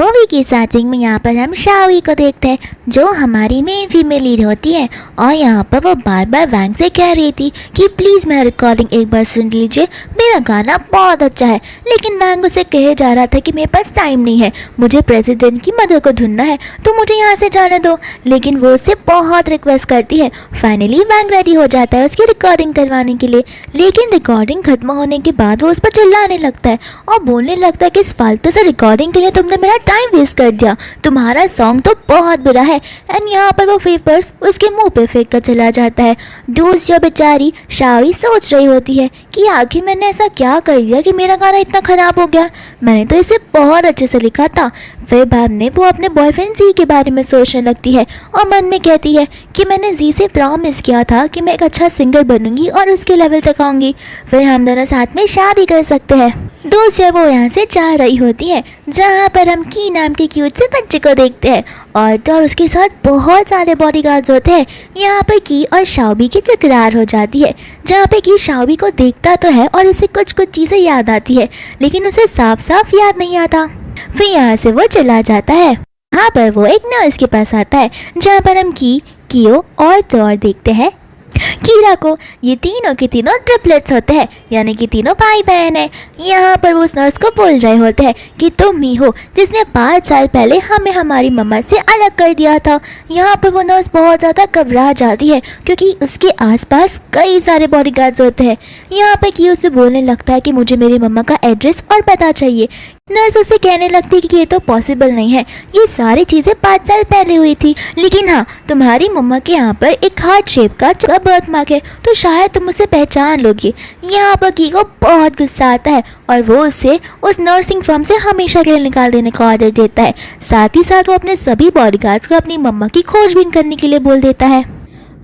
Movie की starting में यहाँ पर हम शाओई को देखते हैं जो हमारी मेन फीमेल लीड होती है और यहाँ पर वो बार बार वैंग से कह रही थी कि प्लीज़ मेरा रिकॉर्डिंग एक बार सुन लीजिए, मेरा गाना बहुत अच्छा है। लेकिन वैंग उसे कहे जा रहा था कि मेरे पास टाइम नहीं है, मुझे प्रेसिडेंट की मदद को ढूंढना है तो मुझे यहाँ से जाने दो। लेकिन वो उससे बहुत रिक्वेस्ट करती है। फाइनली वैंग रेडी हो जाता है उसकी रिकॉर्डिंग करवाने के लिए। लेकिन रिकॉर्डिंग खत्म होने के बाद वो उस पर चिल्लाने लगता है और बोलने लगता है कि इस फालतू से रिकॉर्डिंग के लिए तुमने मेरा टाइम वेस्ट कर दिया, तुम्हारा सॉन्ग तो बहुत बुरा है। एंड यहाँ पर वो पेपर्स उसके मुंह पे फेंक कर चला जाता है। दूसरी बेचारी शाओई सोच रही होती है कि आखिर मैंने ऐसा क्या कर दिया कि मेरा गाना इतना ख़राब हो गया, मैंने तो इसे बहुत अच्छे से लिखा था। फिर बाद में वो अपने बॉयफ्रेंड जी के बारे में सोचने लगती है और मन में कहती है कि मैंने जी से प्रॉमिस किया था कि मैं एक अच्छा सिंगर बनूंगी और उसके लेवल तक आऊँगी, फिर हम दोनों साथ में शादी कर सकते हैं। दूसरे वो यहाँ से जा रही होती है जहाँ पर हम की नाम के क्यूट से बच्चे को देखते हैं और उसके साथ बहुत सारे बॉडीगार्ड्स होते हैं। यहाँ पर की और शाओबी की तकरार हो जाती है जहाँ पे की शाओबी को देखता तो है और उसे कुछ कुछ चीज़ें याद आती है लेकिन उसे साफ साफ याद नहीं आता। फिर यहाँ से वो चला जाता है। यहाँ पर वो एक नर्स के पास आता है जहाँ पर हम कियो और तो और देखते हैं कीरा को। ये तीनों के तीनों ट्रिपलेट्स होते हैं यानी कि तीनों भाई बहन है। यहाँ पर वो उस नर्स को बोल रहे होते हैं कि तुम ही हो जिसने 5 साल पहले हमें हमारी मम्मा से अलग कर दिया था। यहाँ पर वो नर्स बहुत ज़्यादा घबरा जाती है क्योंकि उसके आसपास कई सारे बॉडीगार्ड्स होते हैं। यहाँ पर की उसे बोलने लगता है कि मुझे मेरी मम्मा का एड्रेस और पता चाहिए। नर्स उसे कहने लगती है कि ये तो पॉसिबल नहीं है, ये सारी चीज़ें 5 साल पहले हुई थी, लेकिन हाँ तुम्हारी मम्मा के यहाँ पर एक हार्ट शेप का बर्थ मार्क है तो शायद तुम उसे पहचान लोगी। यहाँ पर की को बहुत गुस्सा आता है और वो उसे उस नर्सिंग फर्म से हमेशा के लिए निकाल देने का ऑर्डर देता है। साथ ही साथ वो अपने सभी बॉडीगार्ड्स को अपनी मम्मा की खोजबीन करने के लिए बोल देता है।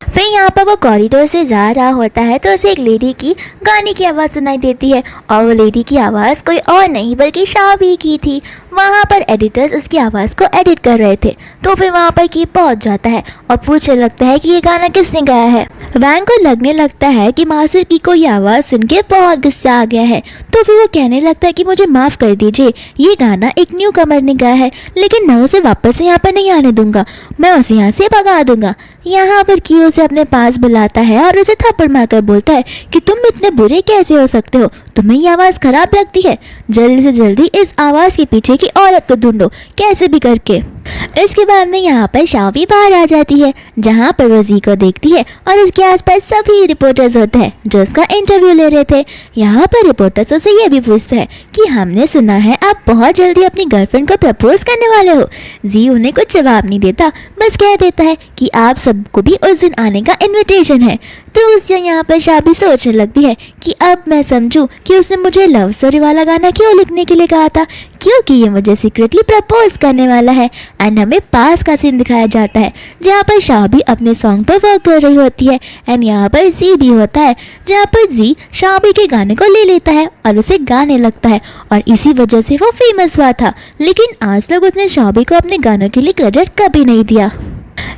फिर यहाँ पर वो कॉरिडोर से जा रहा होता है तो उसे एक लेडी की गाने की आवाज़ सुनाई देती है और वो लेडी की आवाज़ कोई और नहीं बल्कि शाओबी की थी। वहाँ पर एडिटर्स उसकी आवाज़ को एडिट कर रहे थे तो फिर वहाँ पर की पहुँच जाता है और पूछने लगता है कि ये गाना किसने गाया है। वैंग को लगने लगता है कि मास्टर की को ये आवाज़ सुन के बहुत गुस्सा आ गया है तो फिर वो कहने लगता है कि मुझे माफ़ कर दीजिए, ये गाना एक न्यू कमर ने गाया है लेकिन मैं उसे वापस यहाँ पर नहीं आने दूंगा, मैं उसे यहाँ से भगा दूंगा। यहाँ पर की उसे अपने पास बुलाता है और उसे थप्पड़ मारकर बोलता है कि तुम इतने बुरे कैसे हो सकते हो, तुम्हें ये आवाज़ खराब लगती है, जल्दी से जल्दी इस आवाज़ के पीछे की औरत को ढूंढो कैसे भी करके। इसके बाद में यहाँ पर शाओबी बाहर आ जाती है जहाँ पर वो जी को देखती है और उसके आसपास सभी रिपोर्टर्स होते हैं जो उसका इंटरव्यू ले रहे थे। यहाँ पर रिपोर्टर्स उसे ये भी पूछते हैं कि हमने सुना है आप बहुत जल्दी अपनी गर्लफ्रेंड को प्रपोज करने वाले हो। जी उन्हें कुछ जवाब नहीं देता, बस कह देता है कि आप सबको भी उस दिन आने का इन्विटेशन है। तो उससे यहाँ पर शाओबी सोचने लगती है कि अब मैं समझूं कि उसने मुझे लव स्टोरी वाला गाना क्यों लिखने के लिए कहा था, क्योंकि ये मुझे सीक्रेटली प्रपोज करने वाला है। एंड हमें पास का सीन दिखाया जाता है जहाँ पर शाओबी अपने सॉन्ग पर वर्क कर रही होती है एंड यहाँ पर जी भी होता है जहाँ पर जी शाओबी के गाने को ले लेता है और उसे गाने लगता है और इसी वजह से वो फेमस हुआ था। लेकिन आज तक उसने शाओबी को अपने गानों के लिए क्रेडिट कभी नहीं दिया।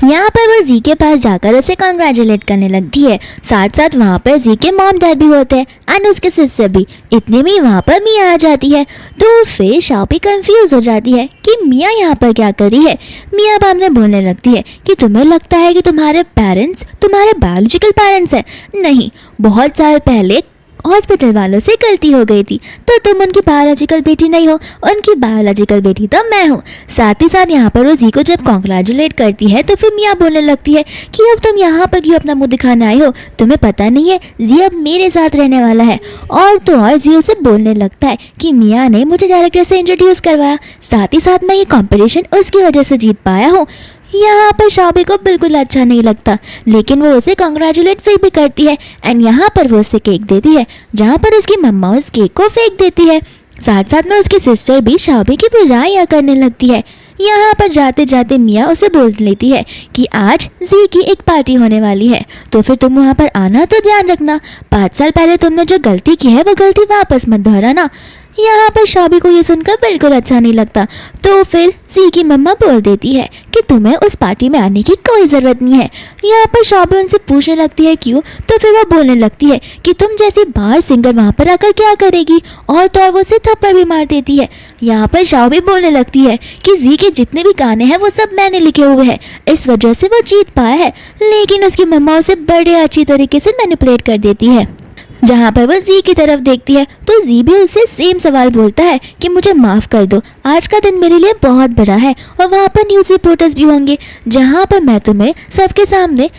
यहाँ पर वो जी के पास जाकर उसे कॉन्ग्रेचुलेट करने लगती है। साथ साथ वहाँ पर जी के मॉम डैड भी होते हैं एंड उसके सिस्टर भी। इतने में वहाँ पर मिया आ जाती है तो फिर शाओबी कंफ्यूज हो जाती है कि मिया यहाँ पर क्या कर रही है। मिया बाद में बोलने लगती है कि तुम्हें लगता है कि तुम्हारे पेरेंट्स तुम्हारे बायोलॉजिकल पेरेंट्स हैं, नहीं, बहुत साल पहले हॉस्पिटल वालों से गलती हो गई थी तो तुम उनकी बायोलॉजिकल बेटी नहीं हो, उनकी बायोलॉजिकल बेटी तो मैं हूँ। साथ ही साथ यहाँ पर वो जी को जब कॉन्ग्रेचुलेट करती है तो फिर मिया बोलने लगती है कि अब तुम यहाँ पर क्यों अपना मुंह दिखाने आई हो, तुम्हें पता नहीं है जी अब मेरे साथ रहने वाला है। और तो और जी उसे बोलने लगता है कि मिया ने मुझे डायरेक्टर से इंट्रोड्यूस करवाया, साथ ही साथ मैं ये कॉम्पिटिशन उसकी वजह से जीत पाया हूँ। यहाँ पर शाओबी को बिल्कुल अच्छा नहीं लगता लेकिन वो उसे कॉन्ग्रेचुलेट फिर भी करती है एंड यहाँ पर वो उसे केक देती है जहाँ पर उसकी मम्मा उस केक को फेंक देती है। साथ साथ में उसकी सिस्टर भी शाओबी की बुराइयाँ करने लगती है। यहाँ पर जाते जाते मिया उसे बोल लेती है कि आज जी की एक पार्टी होने वाली है तो फिर तुम वहाँ पर आना, तो ध्यान रखना 5 साल पहले तुमने जो गलती की है वो गलती वापस मत दोहराना। यहाँ पर शाबी को ये सुनकर बिल्कुल अच्छा नहीं लगता। तो फिर जी की मम्मा बोल देती है कि तुम्हें उस पार्टी में आने की कोई ज़रूरत नहीं है। यहाँ पर शाबी उनसे पूछने लगती है क्यों, तो फिर वो बोलने लगती है कि तुम जैसी बाहर सिंगर वहाँ पर आकर क्या करेगी, और तो और वो उसे थप्पड़ भी मार देती है। यहाँ पर शाबी बोलने लगती है कि जी के जितने भी गाने हैं वो सब मैंने लिखे हुए हैं, इस वजह से वो जीत पाया है। लेकिन उसकी मम्मा उसे बड़े अच्छी तरीके से मैनिपुलेट कर देती है। जहाँ पर वो जी की तरफ देखती है तो जी भी उससे सेम सवाल बोलता है कि मुझे माफ़ कर दो, आज का दिन मेरे लिए बहुत बड़ा है और वहाँ पर न्यूज़ रिपोर्टर्स भी होंगे जहाँ पर मैं तुम्हें सबके सामने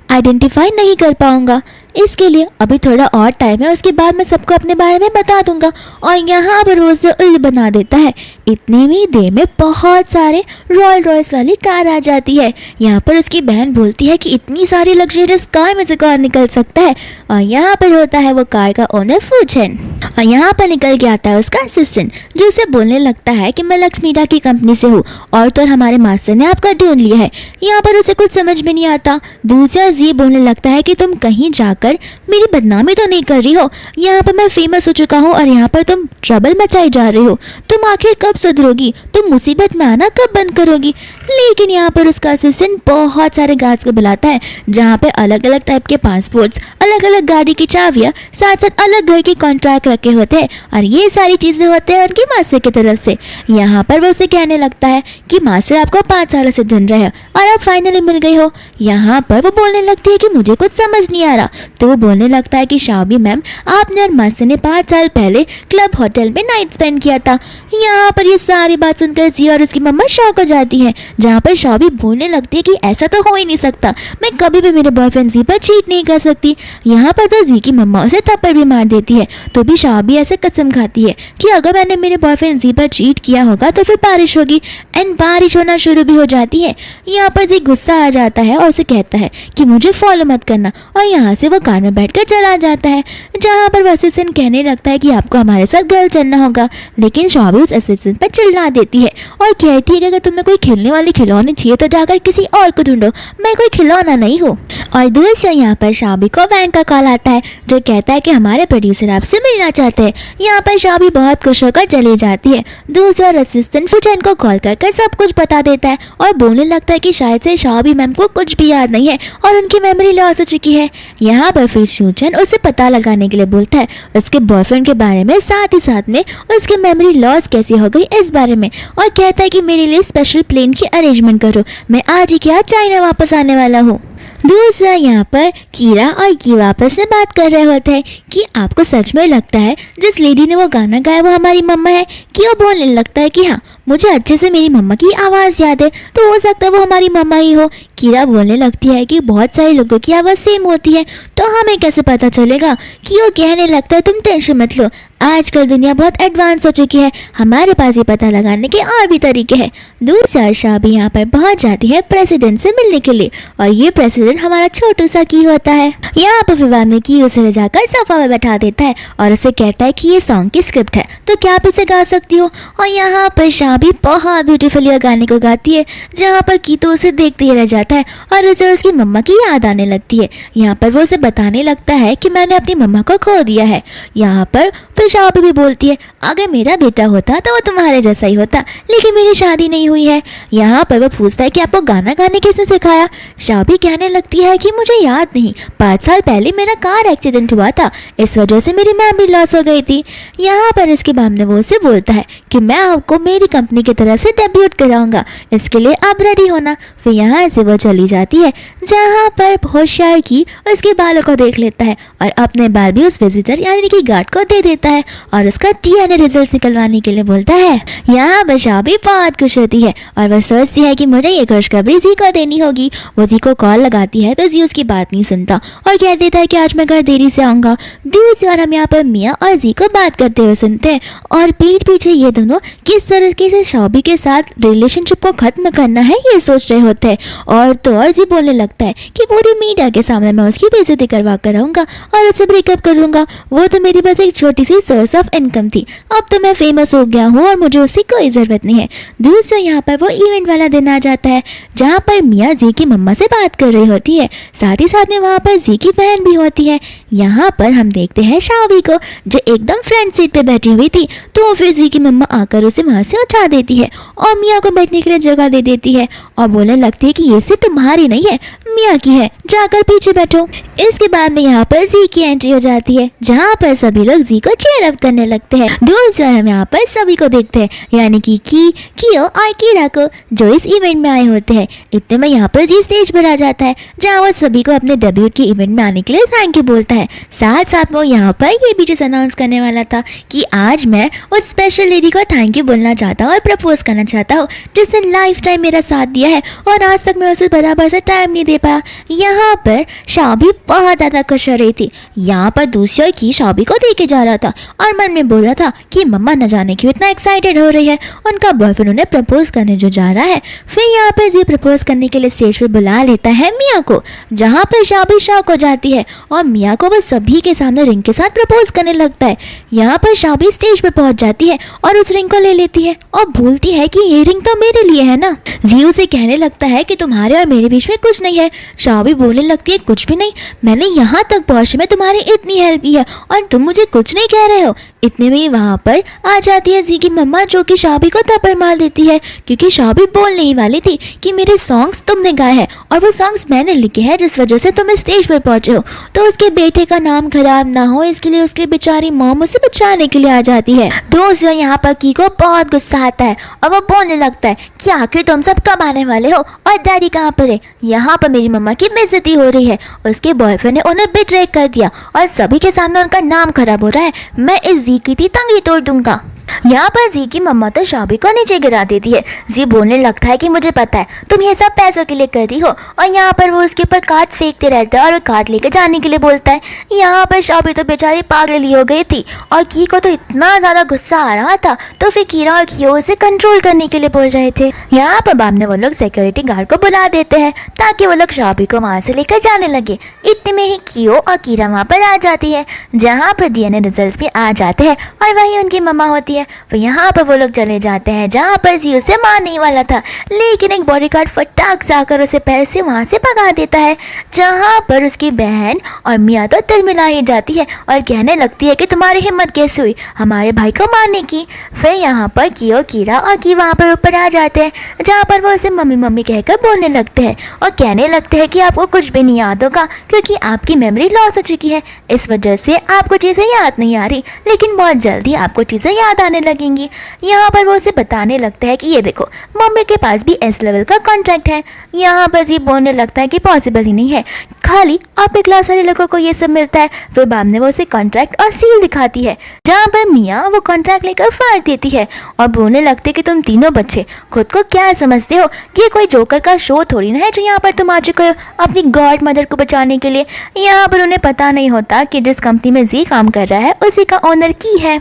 आइडेंटिफाई नहीं कर पाऊंगा। इसके लिए अभी थोड़ा और टाइम है, उसके बाद मैं सबको अपने बारे में बता दूंगा। और यहाँ पर वो उसे उल्लू बना देता है। इतनी ही देर में बहुत सारे रॉयल रॉयस वाली कार आ जाती है। यहाँ पर उसकी बहन बोलती है कि इतनी सारी लग्जरियस कार में से कौन निकल सकता है, और यहाँ पर होता है वो कार का ओनर फूचन। और यहाँ पर निकल के आता है उसका असिस्टेंट, जो उसे बोलने लगता है कि मैं लक्ष्मीडा की कंपनी से हूँ और तो हमारे मास्टर ने आपका ढूंढ लिया है। यहाँ पर उसे कुछ समझ में नहीं आता। दूसरा जी बोलने लगता है कि तुम कहीं जाकर मेरी बदनामी तो नहीं कर रही हो, यहाँ पर मैं फेमस हो चुका हूँ और यहाँ पर तुम ट्रबल मचाई जा रही हो। तुम आखिर कब सुधरोगी, तुम मुसीबत में आना कब बंद करोगी। लेकिन यहाँ पर उसका असिस्टेंट बहुत सारे गार्ड्स को बुलाता है, जहाँ पे अलग अलग टाइप के पासपोर्ट्स, अलग अलग गाड़ी की चाबियाँ, साथ साथ अलग घर के कॉन्ट्रैक्ट रखे होते हैं, और ये सारी चीज़ें होते हैं उनके मास्टर की तरफ से। यहाँ पर वो उसे कहने लगता है कि मास्टर आपको 5 सालों से ढूंढ रहे हो और आप फाइनली मिल गई हो। यहाँ पर वो बोलने लगती है कि मुझे कुछ समझ नहीं आ रहा। तो वो बोलने लगता है कि शाबी मैम, आपने और मास्टर ने 5 साल पहले क्लब होटल में नाइट स्पेंड किया था। यहाँ पर ये सारी बात सुनकर जी और उसकी मम्मा शॉक हो जाती है, जहाँ पर शाबी बोलने लगती है कि ऐसा तो हो ही नहीं सकता, मैं कभी भी मेरे बॉयफ्रेंड जी पर चीट नहीं कर सकती। यहाँ पर तो जी की मम्मा उसे थप्पड़ भी मार देती है। तो भी शाबी ऐसे कसम खाती है कि अगर मैंने मेरे बॉयफ्रेंड जी पर चीट किया होगा तो फिर बारिश होगी, एंड बारिश होना शुरू भी हो जाती है। यहाँ पर जी गुस्सा आ जाता है और उसे कहता है कि मुझे फॉलो मत करना, और यहाँ से वो कार में बैठकर चला जाता है। जहाँ पर वो असिस्टेंट कहने लगता है कि आपको हमारे साथ घर चलना होगा, लेकिन शाबी उस असिस्टेंट पर चिल्ला देती है और कहती है कि अगर तुम्हें कोई खेलने वाली खिलौने चाहिए तो जाकर किसी और को ढूंढो, मैं कोई खिलौना नहीं हूँ। और दूर से यहाँ पर शाबी को बैंक का कॉल आता है, जो कहता है कि हमारे प्रोड्यूसर आपसे मिलना चाहते हैं। यहाँ पर शाबी बहुत खुश होकर चली जाती है। दूसरा असिस्टेंट फुचन को कॉल करके सब कुछ बता देता है और बोलने लगता है कि शायद से शाबी मैम को कुछ भी याद नहीं है और उनकी मेमोरी लॉस हो चुकी है। यहाँ पर फिर फुचन उसे पता लगाने के लिए बोलता है उसके बॉयफ्रेंड के बारे में, साथ ही साथ में उसकी मेमोरी लॉस कैसे हो गई इस बारे में, और कहता है कि मेरे लिए स्पेशल प्लेन की अरेंजमेंट करो, मैं आज ही क्या चाइना वापस आने वाला हूँ। दूसरा यहाँ पर कीरा और कीवा आपस में बात कर रहे होते हैं कि आपको सच में लगता है जिस लेडी ने वो गाना गाया वो हमारी मम्मा है। कि वो बोलने लगता है कि हाँ, मुझे अच्छे से मेरी मम्मा की आवाज़ याद है, तो हो सकता है वो हमारी मम्मा ही हो। कीरा बोलने लगती है कि बहुत सारे लोगों की आवाज़ सेम होती है, तो हमें कैसे पता चलेगा। कि वो कहने लगता है तुम टेंशन मत लो, आजकल दुनिया बहुत एडवांस हो चुकी है, हमारे पास ये पता लगाने के और भी तरीके हैं। दूसरा शाबी यहाँ पर पहुँच जाती है प्रेसिडेंट से मिलने के लिए, और ये प्रेसिडेंट हमारा छोटू सा की होता है। यहाँ पर फिर में की उसे ले जाकर सोफा में बैठा देता है और उसे कहता है कि ये सॉन्ग की स्क्रिप्ट है, तो क्या आप इसे गा सकती हो। और यहाँ पर शाबी बहुत ब्यूटीफुली गाने को गाती है, जहाँ पर की तो उसे देखते ही रह जाता है और उसे उसकी मम्मा की याद आने लगती है। यहाँ पर वो उसे बताने लगता है कि मैंने अपनी मम्मा को खो दिया है। यहाँ पर फिर शाबी भी बोलती है अगर मेरा बेटा होता तो वो तुम्हारे जैसा ही होता, लेकिन मेरी शादी नहीं हुई है। यहाँ पर वो पूछता है कि आपको गाना गाने किसने सिखाया। शाबी कहने लगती है कि मुझे याद नहीं, 5 साल पहले मेरा कार एक्सीडेंट हुआ था, इस वजह से मेरी मेमोरी लॉस हो गई थी। यहाँ पर इसके बाद में वो उसे बोलता है कि मैं आपको मेरी कंपनी की तरफ से डेब्यूट कराऊंगा, इसके लिए आप रेडी होना। फिर यहाँ से वो चली जाती है, जहाँ पर होशियार की उसके बालों को देख लेता है और अपने बाल भी उस विजिटर यानी कि गार्ड को दे देता है और उसका डीएनए रिजल्ट निकलवाने के लिए बोलता है। यहाँ पर शाबी बहुत खुश होती है और वह सोचती है कि मुझे ये खुशखबरी जी को देनी होगी। वो जी को कॉल लगाती है तो जी उसकी बात नहीं सुनता और कह देता है कि आज मैं घर देरी से आऊँगा। दूसरी ओर हम यहाँ पर मियाँ और जी को बात करते हुए सुनते हैं और पीठ पीछे ये दोनों किस तरीके से शाबी के साथ रिलेशनशिप को खत्म करना है ये सोच रहे होते हैं। और और तो और जी बोलने लगता है कि पूरी मीडिया के सामने मैं उसकी बेइज्जती करवा कर रहूंगा और उससे ब्रेकअप कर लूंगा। वो तो मेरी बस एक छोटी सी सोर्स ऑफ इनकम थी, अब तो मैं फेमस हो गया हूँ और मुझे उसकी कोई ज़रूरत नहीं है। दूसरा यहाँ पर वो इवेंट वाला दिन आ जाता है जहाँ पर मियाँ जी की मम्मा से बात कर रही होती है, साथ ही साथ में वहाँ पर जी की बहन भी होती है। यहाँ पर हम देखते हैं शावी को जो एकदम फ्रंट सीट पे बैठी हुई थी, तो फिर जी की मम्मा आकर उसे वहाँ से उठा देती है और मियाँ को बैठने के लिए जगह दे देती है और बोलने लगती है कि ये सिर्फ तुम्हारी नहीं है, मियाँ की है, जाकर पीछे बैठो। इसके बाद में यहाँ पर जी की एंट्री हो जाती है जहाँ पर सभी लोग जी को चीयर अप करने लगते हैं। दूसरा हम यहाँ पर सभी को देखते हैं, यानी कि कियो और कीरा को, जो इस इवेंट में आए होते हैं। इतने में यहाँ पर जी स्टेज पर आ जाता है जहाँ वो सभी को अपने डेब्यूट के इवेंट में आने के लिए थैंक यू बोलता है। साथ साथ वो यहाँ पर ये भी चीज अनाउंस करने वाला था कि आज मैं उस स्पेशल लेडी को थैंक यू बोलना चाहता हूँ और प्रपोज करना चाहता हूँ जिसने लाइफ टाइम मेरा साथ दिया है और आज तक मैं उसे बराबर से टाइम नहीं दे पाया। यहाँ पर शाबी बहुत ज्यादा खुश हो रही थी। यहाँ पर दूसरा की शाबी को देखे जा रहा था और मन में बोल रहा था कि मम्मा न जाने क्यों इतना एक्साइटेड हो रही है, उनका बॉयफ्रेंड उन्हें प्रपोज करने जो जा रहा है। फिर यहाँ पर जी प्रपोज करने के लिए स्टेज पे बुला लेता है मियाँ को, जहाँ पर शाबी शॉक हो जाती है और मियाँ को वो सभी के सामने रिंग के साथ प्रपोज करने लगता है। यहाँ पर शाबी स्टेज पे पहुंच जाती है और उस रिंग को ले लेती है और बोलती है कि ये रिंग तो मेरे लिए है ना। जी उसे कहने लगता है कि तुम्हारे और मेरे बीच में कुछ नहीं है। शाबी बोलने लगती है कुछ भी नहीं, मैंने यहाँ तक पहुंचे में तुम्हारी इतनी हेल्प की है और तुम मुझे कुछ नहीं कह रहे हो। इतने में ही वहाँ पर आ जाती है जी की मम्मा जो कि शाबी को थप्पड़ मार देती है क्योंकि शाबी बोलने ही वाली थी कि मेरे सॉन्ग्स तुमने गाए हैं और वो सॉन्ग्स मैंने लिखे हैं जिस वजह से तुम इस स्टेज पर पहुंचे हो, तो उसके बेटे का नाम खराब ना हो इसके लिए उसकी बेचारी मॉम उसे बचाने के लिए आ जाती है। दोस्तों यहाँ पर की को बहुत गुस्सा आता है और वो बोलने लगता है कि आखिर तुम सब कब आने वाले हो और डैडी कहाँ पर है। यहाँ पर मेरी मम्मा की बेइज्जती हो रही है, उसके बॉयफ्रेंड ने उन्हें बिट्रे कर दिया और सभी के सामने उनका नाम खराब हो रहा है, मैं इस जी की थी तंगड़ी तोड़ दूंगा। यहाँ पर जी की मम्मा तो शाबी को नीचे गिरा देती है। जी बोलने लगता है कि मुझे पता है तुम ये सब पैसों के लिए कर रही हो और यहाँ पर वो उसके ऊपर कार्ड्स फेंकते रहता है और कार्ड लेके जाने के लिए बोलता है। यहाँ पर शाबी तो बेचारी पागल हो गई थी और की को तो इतना ज्यादा गुस्सा आ रहा था तो फिर कीरा और कियो उसे कंट्रोल करने के लिए बोल रहे थे। यहाँ पर बाद में वो लोग सिक्योरिटी गार्ड को बुला देते हैं ताकि वो लोग शाबी को वहाँ से लेकर जाने लगे। इतने में ही कियो और कीरा वहाँ पर आ जाती है जहाँ पर डीएनए रिजल्ट भी आ जाते हैं और वही उनकी मम्मा होती है। तो यहाँ पर वो लोग चले जाते हैं जहाँ पर जी उसे मारने वाला था, लेकिन एक बॉडीगार्ड फटाक से आकर उसे पैर से वहाँ से भगा देता है। जहाँ पर उसकी बहन और मियाँ तो तिलमिला ही जाती है और कहने लगती है कि तुम्हारी हिम्मत कैसे हुई हमारे भाई को मारने की। फिर यहाँ पर कियो कीरा और की वहाँ पर ऊपर आ जाते हैं जहाँ पर वो उसे मम्मी मम्मी कहकर बोलने लगते हैं और कहने लगते हैं कि आपको कुछ भी नहीं याद होगा क्योंकि आपकी मेमोरी लॉस हो चुकी है, इस वजह से आपको चीज़ें याद नहीं आ रही, लेकिन बहुत जल्दी आपको चीज़ें याद आने लगेंगी। यहाँ पर वो उसे बताने लगता है कि ये देखो मम्मी के पास भी एस लेवल का कॉन्ट्रैक्ट है। यहाँ पर जी बोलने लगता है कि पॉसिबल ही नहीं है, खाली आपके क्लास वाले लोगों को ये सब मिलता है। फिर बाद में वो उसे कॉन्ट्रैक्ट और सील दिखाती है जहाँ पर मियाँ वो कॉन्ट्रैक्ट लेकर फाड़ देती है और बोलने लगते कि तुम तीनों बच्चे खुद को क्या समझते हो, ये कोई जोकर का शो थोड़ी ना है जो यहाँ पर तुम आ चुके हो अपनी गॉड मदर को बचाने के लिए। यहाँ पर उन्हें पता नहीं होता कि जिस कंपनी में जी काम कर रहा है उसी का ओनर की है।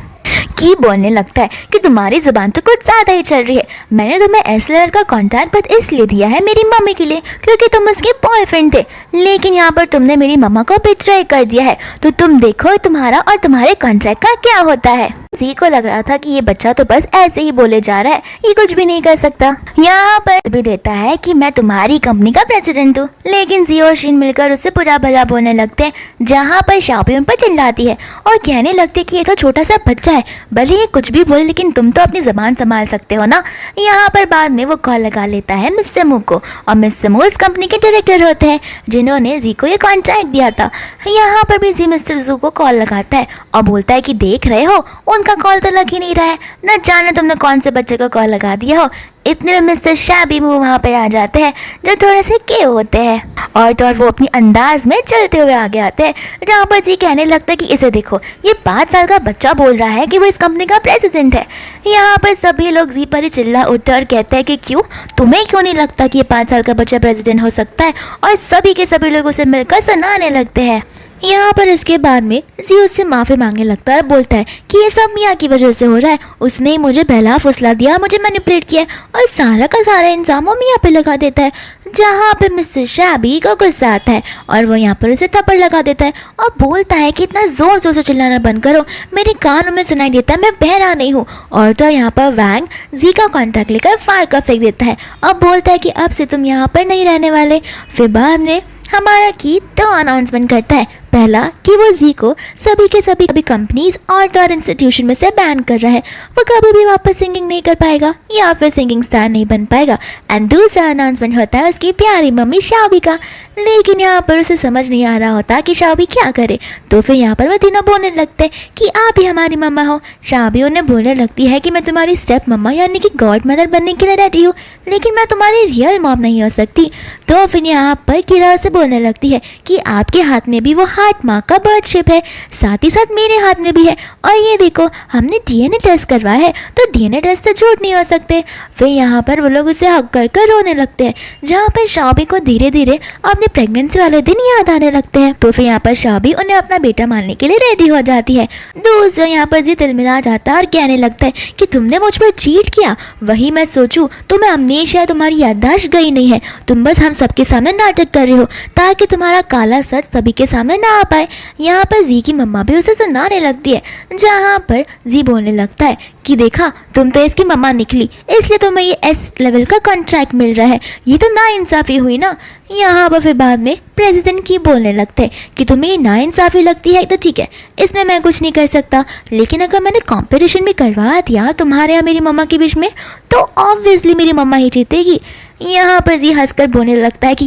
की बोलने लगता है कि तुम्हारी जुबान तो कुछ ज्यादा ही चल रही है, मैंने तुम्हें एस लेवल का कॉन्ट्रैक्ट बस इसलिए दिया है मेरी मम्मी के लिए क्योंकि तुम उसके बॉयफ्रेंड थे, लेकिन यहाँ पर तुमने मेरी मम्मा को बिट्रे कर दिया है, तो तुम देखो तुम्हारा और तुम्हारे कॉन्ट्रैक्ट का क्या होता है। जी को लग रहा था कि ये बच्चा तो बस ऐसे ही बोले जा रहा है, ये कुछ भी नहीं कर सकता। यहाँ पर भी देता है कि मैं तुम्हारी कंपनी का प्रेसिडेंट हूँ, लेकिन जी और शीन मिलकर उससे बुरा भला बोलने लगते हैं जहाँ पर शाबी उन पर चिल्लाती है और कहने लगते कि ये तो छोटा सा बच्चा है, भले ये कुछ भी बोले लेकिन तुम तो अपनी जबान संभाल सकते हो ना। यहाँ पर बाद में वो कॉल लगा लेता है मिस समू को और मिस समू इस कंपनी के डायरेक्टर होते हैं जिन्होंने जी को ये कॉन्ट्रैक्ट दिया था। यहाँ पर भी जी मिस्टर जू को कॉल लगाता है और बोलता है कि देख रहे हो उनका कॉल तो लग ही नहीं रहा है, न जाने तुमने कौन से बच्चे को कॉल लगा दिया हो। इतने में मिस्टर शाबी मुंह वहाँ पे आ जाते हैं जो थोड़े से के होते हैं और तो और वो अपनी अंदाज में चलते हुए आगे आते हैं जहाँ पर जी कहने लगता है कि इसे देखो ये 5 साल का बच्चा बोल रहा है कि वो इस कंपनी का प्रेसिडेंट है। यहाँ पर सभी लोग जी पर ही चिल्ला उठते और कहते हैं कि क्यों तुम्हें क्यों नहीं लगता कि ये 5 साल का बच्चा प्रेसिडेंट हो सकता है, और सभी के सभी लोग उसे मिलकर सुनाने लगते हैं। यहाँ पर इसके बाद में जी उससे माफ़ी मांगने लगता है और बोलता है कि ये सब मियाँ की वजह से हो रहा है, उसने ही मुझे बहला फुसला दिया, मुझे मैनिपुलेट किया और सारा का सारा इल्ज़ाम वो मियाँ पे लगा देता है। जहाँ पे मिस्टर शाबी को गुस्सा आता है और वो यहाँ पर उसे थप्पड़ लगा देता है और बोलता है कि इतना ज़ोर ज़ोर से चिल्लाना बंद करो, मेरे कानों में सुनाई देता है, मैं बहरा नहीं हूँ। और तो यहाँ पर वैंग जी का कॉन्टैक्ट लेकर फायर का फेंक देता है और बोलता है कि अब से तुम यहाँ पर नहीं रहने वाले। फिर बाद में हमारा की तो अनाउंसमेंट करता है, पहला कि वो जी को सभी के सभी कंपनीज और इंस्टीट्यूशन में से बैन कर रहा है, वो कभी भी वापस सिंगिंग नहीं कर पाएगा या फिर सिंगिंग स्टार नहीं बन पाएगा। एंड दूसरा अनाउंसमेंट होता है उसकी प्यारी मम्मी शाबी का, लेकिन यहाँ पर उसे समझ नहीं आ रहा होता कि शाबी क्या करे। तो फिर यहाँ पर वो तीनों बोलने लगते हैं कि आप ही हमारी मम्मा हो। शाबी उन्हें बोलने लगती है कि मैं तुम्हारी स्टेप मम्मा यानी कि गॉड मदर बनने के लिए रेडी हूँ, लेकिन मैं तुम्हारी रियल मॉम नहीं हो सकती। तो फिर यहाँ पर किरा से बोलने लगती है कि आपके हाथ में भी वो हार्ट मार्क का बर्थ शेप है, साथ ही साथ मेरे हाथ में भी है, और ये देखो हमने डीएनए टेस्ट करवाया है, तो डीएनए टेस्ट से झूठ नहीं हो सकते। फिर यहाँ पर वो लोग उसे हक कर कर रोने लगते हैं, जहाँ पर शाबी को धीरे धीरे अपने प्रेगनेंसी वाले दिन याद आने लगते हैं। तो फिर यहाँ पर शाबी उन्हें अपना बेटा मानने के लिए रेडी हो जाती है। दूसरा यहाँ पर जी तिलमिला जाता है और कहने लगता है कि तुमने मुझ पर चीट किया, वही मैं सोचूं तुम्हें अमनेशिया, तुम्हारी याददाश्त गई नहीं है, तुम बस हम सबके सामने नाटक कर रहे हो ताकि तुम्हारा काला सच सभी के सामने ना आ पाए। यहाँ पर जी की मम्मा भी उसे सुनाने लगती है, जहाँ पर जी बोलने लगता है कि देखा तुम तो इसकी मम्मा निकली, इसलिए तुम्हें ये एस लेवल का कॉन्ट्रैक्ट मिल रहा है, ये तो नाइंसाफ़ी हुई ना। यहाँ पर फिर बाद में प्रेसिडेंट की बोलने लगते हैं कि तुम्हें ये नाइंसाफ़ी लगती है तो ठीक है, इसमें मैं कुछ नहीं कर सकता, लेकिन अगर मैंने कंपटीशन भी करवा दिया तुम्हारे या मेरी मम्मा के बीच में तो ऑब्वियसली मेरी मम्मा ही जीतेगी। यहाँ पर जी हंसकर बोलने लगता है कि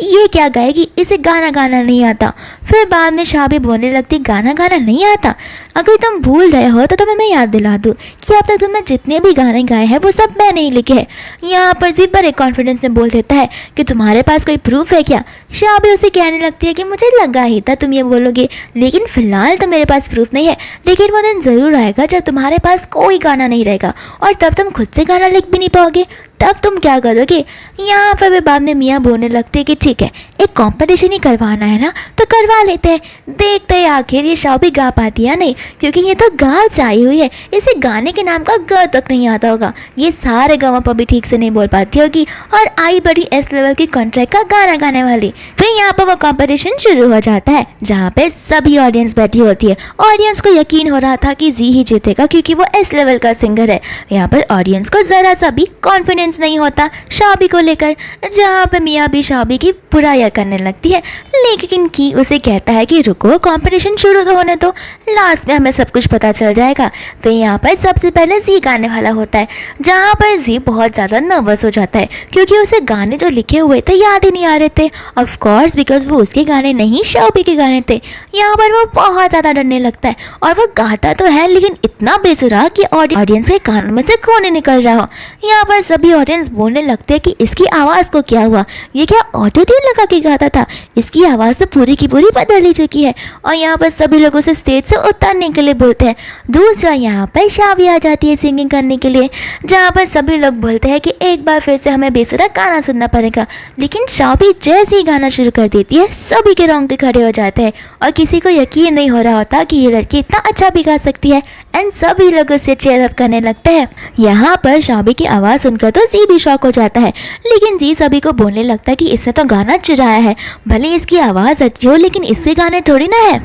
ये क्या गाएगी, इसे गाना गाना नहीं आता। फिर बाद में शाबी बोलने लगती गाना गाना नहीं आता, अगर तुम भूल रहे हो तो तुम्हें मैं याद दिला दूँ कि अब तक तुमने जितने भी गाने गाए हैं वो सब मैंने ही लिखे हैं। यहाँ पर जी बड़े कॉन्फिडेंस में बोल देता है कि तुम्हारे पास कोई प्रूफ है क्या। शाबी उसे कहने लगती है कि मुझे लगा ही था तुम ये बोलोगे, लेकिन फिलहाल तो मेरे पास प्रूफ नहीं है, लेकिन वो दिन ज़रूर आएगा जब तुम्हारे पास कोई गाना नहीं रहेगा और तब तुम खुद से गाना लिख भी नहीं पाओगे, तब तुम क्या करोगे। यहाँ पर भी बाद में मियाँ बोलने लगते हैं कि ठीक है, एक कंपटीशन ही करवाना है ना तो करवा लेते हैं, देखते हैं आखिर ये शाबी गा पाती है नहीं, क्योंकि ये तो गा से आई हुई है, इसे गाने के नाम का ग तक नहीं आता होगा, ये सारे गाँव पर भी ठीक से नहीं बोल पाती होगी और आई बड़ी एस लेवल की कॉन्ट्रैक्ट का गाना गाने वाली। फिर यहाँ पर वो कंपटीशन शुरू हो जाता है, जहाँ पे सभी ऑडियंस बैठी होती है। ऑडियंस को यकीन हो रहा था कि जी ही जीतेगा क्योंकि वो एस लेवल का सिंगर है। यहाँ पर ऑडियंस को ज़रा सा भी कॉन्फिडेंस नहीं होता शाबी को लेकर, जहाँ पे मियाँ भी शाबी की बुराइयां करने लगती है, लेकिन की उसे कहता है कि रुको कंपटीशन शुरू तो होने दो, लास्ट में हमें सब कुछ पता चल जाएगा। फिर यहाँ पर सबसे पहले जी गाने वाला होता है, जहाँ पर जी बहुत ज़्यादा नर्वस हो जाता है क्योंकि उसे गाने जो लिखे हुए थे याद ही नहीं आ रहे थे, ऑफ कोर्स बिकॉज वो उसके गाने नहीं शाबी के गाने थे। यहाँ पर वो बहुत ज़्यादा डरने लगता है और वो गाता तो है लेकिन इतना बेसुरा कि ऑडियंस के कानों में से खून निकल रहा हो। यहाँ पर सभी ऑडियंस बोलने लगते हैं कि इसकी आवाज़ को क्या हुआ, ये क्या ऑटो ट्यून लगा के गाता था, इसकी आवाज़ तो पूरी की पूरी बदल ही चुकी है। और यहाँ पर सभी लोग उसे स्टेज से उतारने के लिए बोलते हैं। दूसरा यहाँ पर शाबी आ जाती है सिंगिंग करने के लिए, जहाँ पर सभी लोग बोलते हैं कि एक बार फिर से हमें बेसुरा गाना सुनना पड़ेगा, लेकिन शाबी जैसे ही गाना शुरू कर देती है सभी के रोंगटे खड़े हो जाते हैं और किसी को यकीन नहीं हो रहा होता कि ये लड़की इतना अच्छा भी गा सकती है, एंड सभी लोग उसे चेयर अप करने लगते हैं। यहाँ पर शाबी की आवाज़ सुनकर तो जी भी शॉक हो जाता है, लेकिन जी सभी को बोलने लगता है कि इसने तो गाना चुराया है, भले इसकी आवाज़ अच्छी हो लेकिन इससे गाने थोड़ी ना है।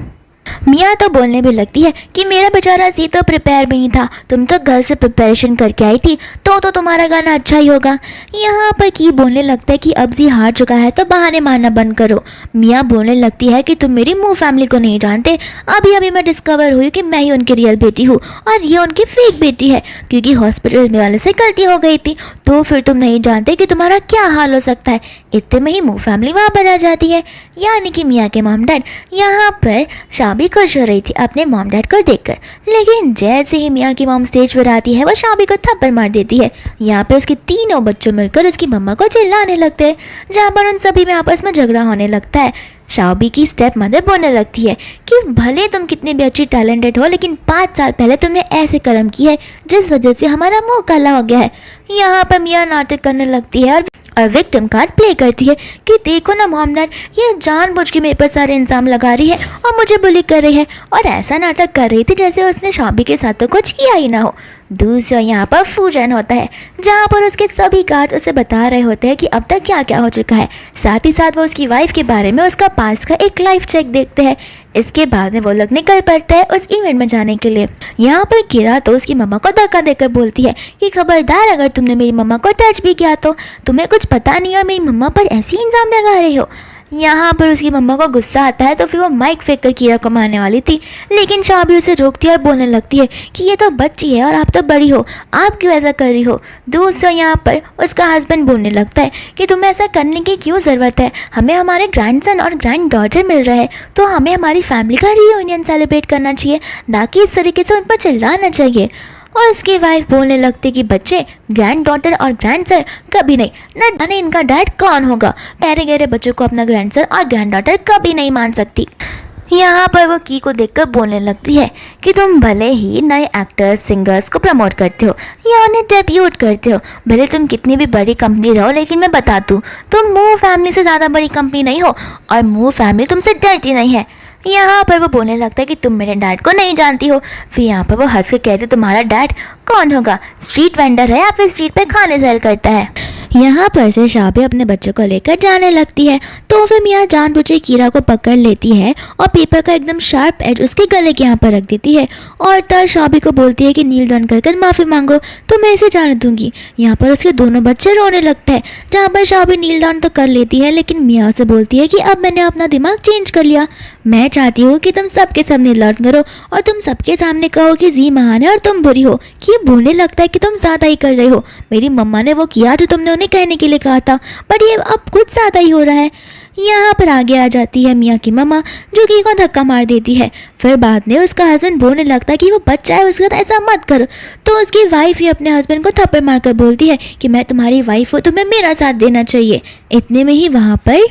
मियाँ तो बोलने भी लगती है कि मेरा बेचारा जी तो प्रिपेयर भी नहीं था, तुम तो घर से प्रिपरेशन करके आई थी तो तुम्हारा गाना अच्छा ही होगा। यहाँ पर की बोलने लगता है कि अब जी हार चुका है तो बहाने मारना बंद करो। मियाँ बोलने लगती है कि तुम मेरी मुँह फैमिली को नहीं जानते, अभी अभी मैं डिस्कवर हुई कि मैं ही उनकी रियल बेटी हूँ और ये उनकी फेक बेटी है, क्योंकि हॉस्पिटल में वाले से गलती हो गई थी, तो फिर तुम नहीं जानते कि तुम्हारा क्या हाल हो सकता है। इतने में ही मुँह फैमिली वहाँ पर आ जाती है, यानी कि मियाँ के मॉम डैड। यहाँ पर शाबी खुश हो रही थी अपने मॉम डैड को देखकर, लेकिन जैसे ही मियाँ की मॉम स्टेज पर आती है वो शाबी को थप्पड़ मार देती है। यहाँ पे उसके तीनों बच्चों मिलकर उसकी मम्मा को चिल्लाने लगते हैं, जहाँ पर उन सभी में आपस में झगड़ा होने लगता है। शाबी की स्टेप मदर बोलने लगती है कि भले तुम कितनी भी अच्छी टैलेंटेड हो, लेकिन 5 साल पहले तुमने ऐसे कर्म किया है जिस वजह से हमारा मुंह काला हो गया है। यहाँ पर मियाँ नाटक करने लगती है और विक्टिम कार्ड प्ले करती है कि देखो ना मॉम डैड, ये जानबूझ के मेरे पर सारे इल्जाम लगा रही है और मुझे बुली कर रही है, और ऐसा नाटक कर रही थी जैसे उसने शाबी के साथ तो कुछ किया ही ना हो। दूसरा यहाँ पर फूजन होता है, जहाँ पर उसके सभी कार्ड उसे बता रहे होते हैं कि अब तक क्या क्या हो चुका है। साथ ही साथ वो उसकी वाइफ के बारे में उसका पास्ट का एक लाइफ चेक देखते हैं। इसके बाद में वो लोग निकल पड़ते हैं उस इवेंट में जाने के लिए। यहाँ पर कीरा तो उसकी मम्मा को धक्का देकर बोलती है कि खबरदार, अगर तुमने मेरी मम्मा को टच भी किया तो तुम्हें कुछ पता नहीं है, मेरी मम्मा पर ऐसी इल्जाम लगा रहे हो। यहाँ पर उसकी मम्मा को गुस्सा आता है, तो फिर वो माइक फेंक कर कीरा को मारने वाली थी, लेकिन शाबी उसे रोकती है और बोलने लगती है कि ये तो बच्ची है और आप तो बड़ी हो, आप क्यों ऐसा कर रही हो। दूसरा यहाँ पर उसका हस्बैंड बोलने लगता है कि तुम्हें ऐसा करने की क्यों ज़रूरत है, हमें हमारे ग्रैंडसन और ग्रैंड डॉटर मिल रहे हैं, तो हमें हमारी फैमिली का रीयूनियन सेलिब्रेट करना चाहिए, ना कि इस तरीके से उन पर चिल्लाना चाहिए। और उसकी वाइफ बोलने लगती कि बच्चे, ग्रैंड डॉटर और ग्रैंड सर कभी नहीं, न जाने इनका डैड कौन होगा। ठहरे गहरे बच्चों को अपना ग्रैंड सर और ग्रैंड डॉटर कभी नहीं मान सकती। यहाँ पर वो की को देखकर बोलने लगती है कि तुम भले ही नए एक्टर्स सिंगर्स को प्रमोट करते हो या उन्हें डेब्यूट करते हो, भले तुम कितनी भी बड़ी कंपनी रहो, लेकिन मैं बता दूँ तुम मूव फैमिली से ज़्यादा बड़ी कंपनी नहीं हो, और मूव फैमिली तुमसे डरती नहीं है। यहाँ पर वो बोलने लगता है कि तुम मेरे डैड को नहीं जानती हो। फिर यहाँ पर वो हंस के कहते तुम्हारा डैड कौन होगा, स्ट्रीट वेंडर है या फिर स्ट्रीट पे खाने सेल करता है। यहाँ पर से शाबी अपने बच्चे को लेकर जाने लगती है, तो फिर मियाँ जानबूझे कीरा को पकड़ लेती है और पेपर का एकदम शार्प एज उसके गले के यहाँ पर रख देती है, और तब शाबी को बोलती है कि नील डाउन कर माफ़ी मांगो तो मैं इसे जाने दूंगी। यहाँ पर उसके दोनों बच्चे रोने लगते हैं, जहाँ पर शाबी नील डाउन तो कर लेती है, लेकिन मियाँ से बोलती है कि अब मैंने अपना दिमाग चेंज कर लिया, मैं चाहती हूँ कि तुम सबके सामने लर्न करो और तुम सबके सामने कहो कि जी महान है और तुम बुरी हो। कि ये बोलने लगता है कि तुम ज़्यादा ही कर रहे हो, मेरी मम्मा ने वो किया जो तुमने उन्हें कहने के लिए कहा था, बट ये अब कुछ ज़्यादा ही हो रहा है। यहाँ पर आगे आ जाती है मियाँ की मम्मा, जो की को धक्का मार देती है। फिर बाद में उसका हस्बैंड बोलने लगता है कि वो बच्चा है, उसके साथ ऐसा मत करो, तो उसकी वाइफ ही अपने हस्बैंड को थप्पड़ मारकर बोलती है कि मैं तुम्हारी वाइफ हूँ, तुम्हें मेरा साथ देना चाहिए। इतने में ही वहाँ पर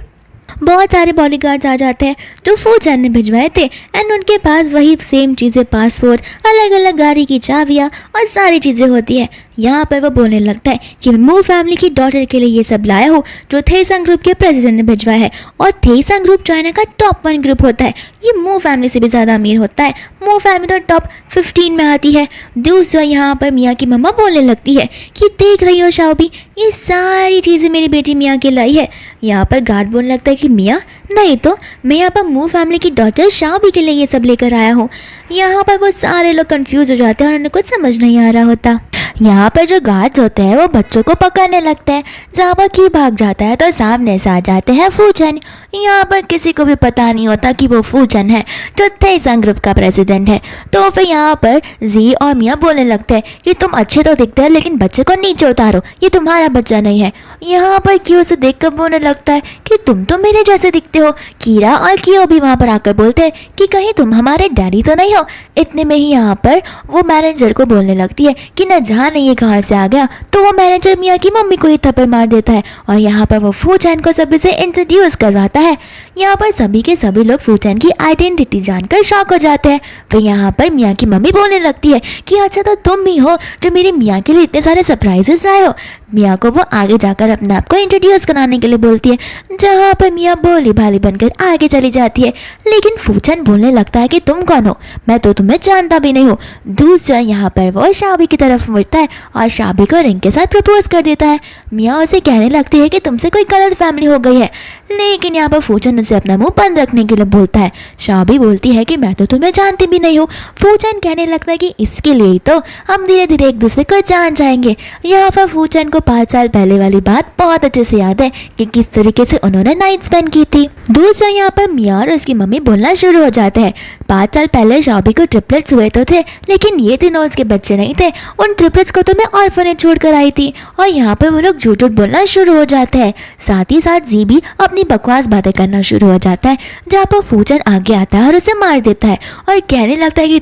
बहुत सारे बॉडीगार्ड्स आ जाते हैं जो फूजन ने भिजवाए थे, एंड उनके पास वही सेम चीज़ें, पासपोर्ट, अलग अलग गाड़ी की चाबियाँ और सारी चीज़ें होती है। यहाँ पर वो बोलने लगता है कि मैं मूव फैमिली की डॉटर के लिए ये सब लाया हूँ जो थेसंग ग्रुप के प्रेसिडेंट ने भिजवाया है, और थेसंग ग्रुप चाइना का टॉप 1 ग्रुप होता है, ये मूव फैमिली से भी ज़्यादा अमीर होता है, मूव फैमिली तो टॉप 15 में आती है। दूसरा यहाँ पर मियाँ की मम्मा बोलने लगती है कि देख रही हो शाओबी, ये सारी चीज़ें मेरी बेटी मियाँ के लाई है। यहाँ पर गार्ड बोलने लगता है कि मियाँ नहीं तो मैं यहाँ पर मूव फैमिली की डॉटर शाओबी के लिए ये सब लेकर आया हूँ। यहाँ पर वो सारे लोग कंफ्यूज हो जाते हैं और उन्हें कुछ समझ नहीं आ रहा होता। यहाँ पर जो गार्ड्स होते हैं वो बच्चों को पकड़ने लगते हैं, जहाँ पर की भाग जाता है तो सामने से आ जाते हैं फूजन। यहाँ पर किसी को भी पता नहीं होता कि वो फूजन है जो थेसंग ग्रुप का प्रेसिडेंट है। तो फिर यहाँ पर जी और मियाँ बोलने लगते हैं कि तुम अच्छे तो दिखते हैं, लेकिन बच्चे को नीचे उतारो, ये तुम्हारा बच्चा नहीं है। यहाँ पर क्यू से देख कर बोलने लगता है कि तुम तो मेरे जैसे दिखते हो। कीरा और कियो भी वहाँ पर आकर बोलते हैं कि कहीं तुम हमारे डैडी तो नहीं हो। इतने में ही यहाँ पर वो मैनेजर को बोलने लगती है कि न जाने ये कहाँ से आ गया, तो वो मैनेजर मियाँ की मम्मी को ही थप्पड़ मार देता है, और यहाँ पर वो फूजन को सभी से इंट्रोड्यूस करवाता है। यहाँ पर सभी के सभी लोग फूजन की आइडेंटिटी जानकर शॉक हो जाते हैं। फिर यहाँ पर मियाँ की मम्मी बोलने लगती है कि अच्छा तो तुम ही हो जो मेरे मियाँ के लिए इतने सारे सरप्राइजेस लाए हो। मियाँ को वो आगे जाकर अपने आप को इंट्रोड्यूस कराने के लिए बोलती है, जहाँ पर मियाँ भोली भाली बनकर आगे चली जाती है, लेकिन फूजन बोलने लगता है कि तुम कौन हो, मैं तो तुम्हें जानता भी नहीं हूँ। दूसरा यहाँ पर वो शाबी की तरफ मुड़ता है और शाबी को रिंग के साथ प्रपोज कर देता है। मियाँ उसे कहने लगती है कि तुमसे कोई गलत फैमिली हो गई है, लेकिन यहाँ पर फूजन उसे अपना मुंह बंद रखने के लिए बोलता है। शाबी बोलती है कि मैं तो तुम्हें जानती भी नहीं हूँ। फूजन कहने लगता है कि इसके लिए ही तो हम धीरे धीरे एक दूसरे को जान जाएंगे। यहाँ पर फूजन को 5 साल पहले वाली बात बहुत अच्छे से याद है कि किस तरीके से उन्होंने नाइट स्पेंड की थी। दूसरा यहाँ पर मियाँ और उसकी मम्मी बोलना शुरू हो जाते हैं। 5 साल पहले शाबी को ट्रिपलेट्स हुए तो थे, लेकिन ये तीनों उसके बच्चे नहीं थे। उन ट्रिपलेट्स को तो मैं ऑर्फनेज छोड़ कर आई थी। और यहाँ पर वो लोग झूठ झूठ बोलना शुरू हो जाते हैं। साथ ही साथ जी भी अपनी बकवास बातें करना शुरू हो जाता है, जहाँ पर फूजन आगे आता है और उसे मार देता है और कहने लगता है कि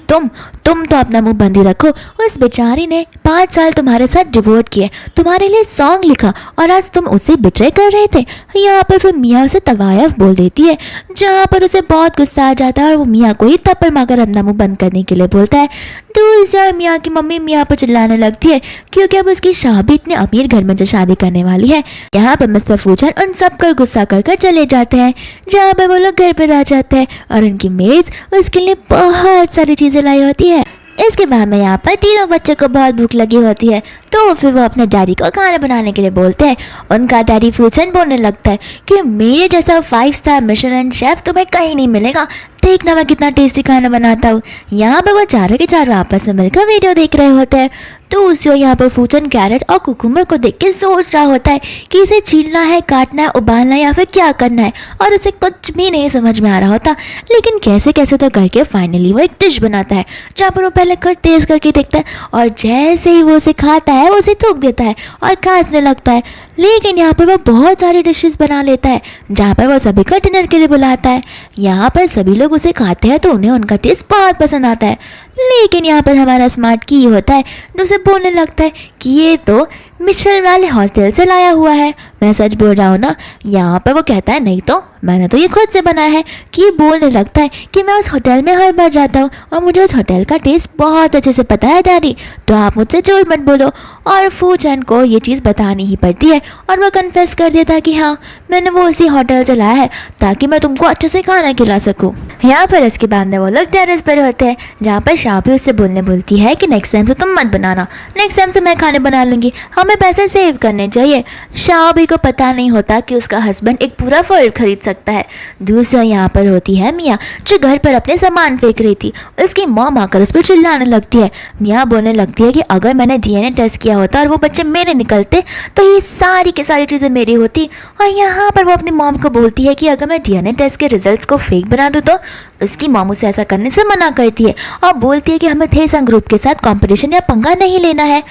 तुम तो अपना मुंह बंद ही रखो। उस बेचारी ने 5 साल तुम्हारे साथ डिवोट किए, तुम्हारे लिए सॉन्ग लिखा और आज तुम उसे बिट्रे कर रहे थे। यहाँ पर फिर मियाँ उसे तवायफ बोल देती है, जहाँ पर उसे बहुत गुस्सा आ जाता है और वो मियाँ को ही थप्पड़ मारकर अपना मुंह बंद करने के लिए बोलता है। दूर से और मियाँ की मम्मी मियाँ पर चिल्लाने लगती है क्योंकि अब उसकी शादी इतने अमीर घर में जो शादी करने वाली है। यहाँ पर मिस्टर फूचन उन सब कर गुस्सा कर चले जाते हैं, जहाँ पर वो लोग घर पर आ जाते हैं और उनकी मेड्स उसके लिए बहुत सारी चीजें लाई होती है। इसके बाद में यहाँ पर तीनों बच्चों को बहुत भूख लगी होती है, तो फिर वो अपने डैडी को खाना बनाने के लिए बोलते हैं। उनका डैडी फूचन बोलने लगता है कि मेरे जैसा 5 स्टार मिशेलिन शेफ तुम्हें कहीं नहीं मिलेगा, देखना मैं कितना टेस्टी खाना बनाता हूँ। यहाँ पर वो चारों के चारों आपस में मिलकर वीडियो देख रहे होते हैं। तो उसे यहाँ पर फूचन कैरेट और कुकुम्बर को देख के सोच रहा होता है कि इसे छीलना है, काटना है, उबालना है या फिर क्या करना है, और उसे कुछ भी नहीं समझ में आ रहा होता। लेकिन कैसे कैसे तो करके फाइनली वो एक डिश बनाता है, जहाँ पर वो पहले खुद टेस्ट करके देखता है और जैसे ही वो उसे खाता है वो उसे थूक देता है और खांसने लगता है। लेकिन यहाँ पर वो बहुत सारी डिशेस बना लेता है, जहाँ पर वो सभी को डिनर के लिए बुलाता है। यहाँ पर सभी लोग उसे खाते हैं तो उन्हें उनका टेस्ट बहुत पसंद आता है। लेकिन यहाँ पर हमारा स्मार्ट की होता है जो उसे बोलने लगता है कि ये तो मिशेल वाले हॉस्टल से लाया हुआ है, मैं सच बोल रहा हूँ ना। यहाँ पर वो कहता है नहीं तो मैंने तो ये खुद से बनाया है। कि बोलने लगता है कि मैं उस होटल में हर बार जाता हूँ और मुझे उस होटल का टेस्ट बहुत अच्छे से पता है डैडी, तो आप मुझसे झूठ मत बोलो। और फूचन को ये चीज़ बतानी ही पड़ती है और वो कन्फेस कर देता है कि हाँ मैंने वो उसी होटल से लाया है ताकि मैं तुमको अच्छे से खाना खिला सकूँ। यहाँ पर इसके बाद में वो लोग टेरेस पर होते हैं, जहाँ पर शाबी उससे बोलती है कि नेक्स्ट टाइम से तुम मत बनाना, नेक्स्ट टाइम से मैं खाने बना लूँगी, हमें पैसे सेव करने चाहिए। शाबी को पता नहीं होता कि उसका हस्बैंड एक पूरा फील्ड खरीद सकता है। दूसरा यहाँ पर होती है मियाँ, जो घर पर अपने सामान फेंक रही थी। उसकी मॉम आकर उस पर चिल्लाने लगती है। मियाँ बोलने लगती है कि अगर मैंने डीएनए टेस्ट किया होता और वो बच्चे मेरे निकलते तो ये सारी की सारी चीज़ें मेरी होती। और यहाँ पर वो अपनी मॉम को बोलती है कि अगर मैं डीएनए टेस्ट के रिजल्ट्स को फेक बना दूँ तो उसकी मॉम उसे ऐसा करने से मना करती है और बोलती है कि हमें थेसन ग्रुप के साथ कंपटीशन या पंगा नहीं लेना है।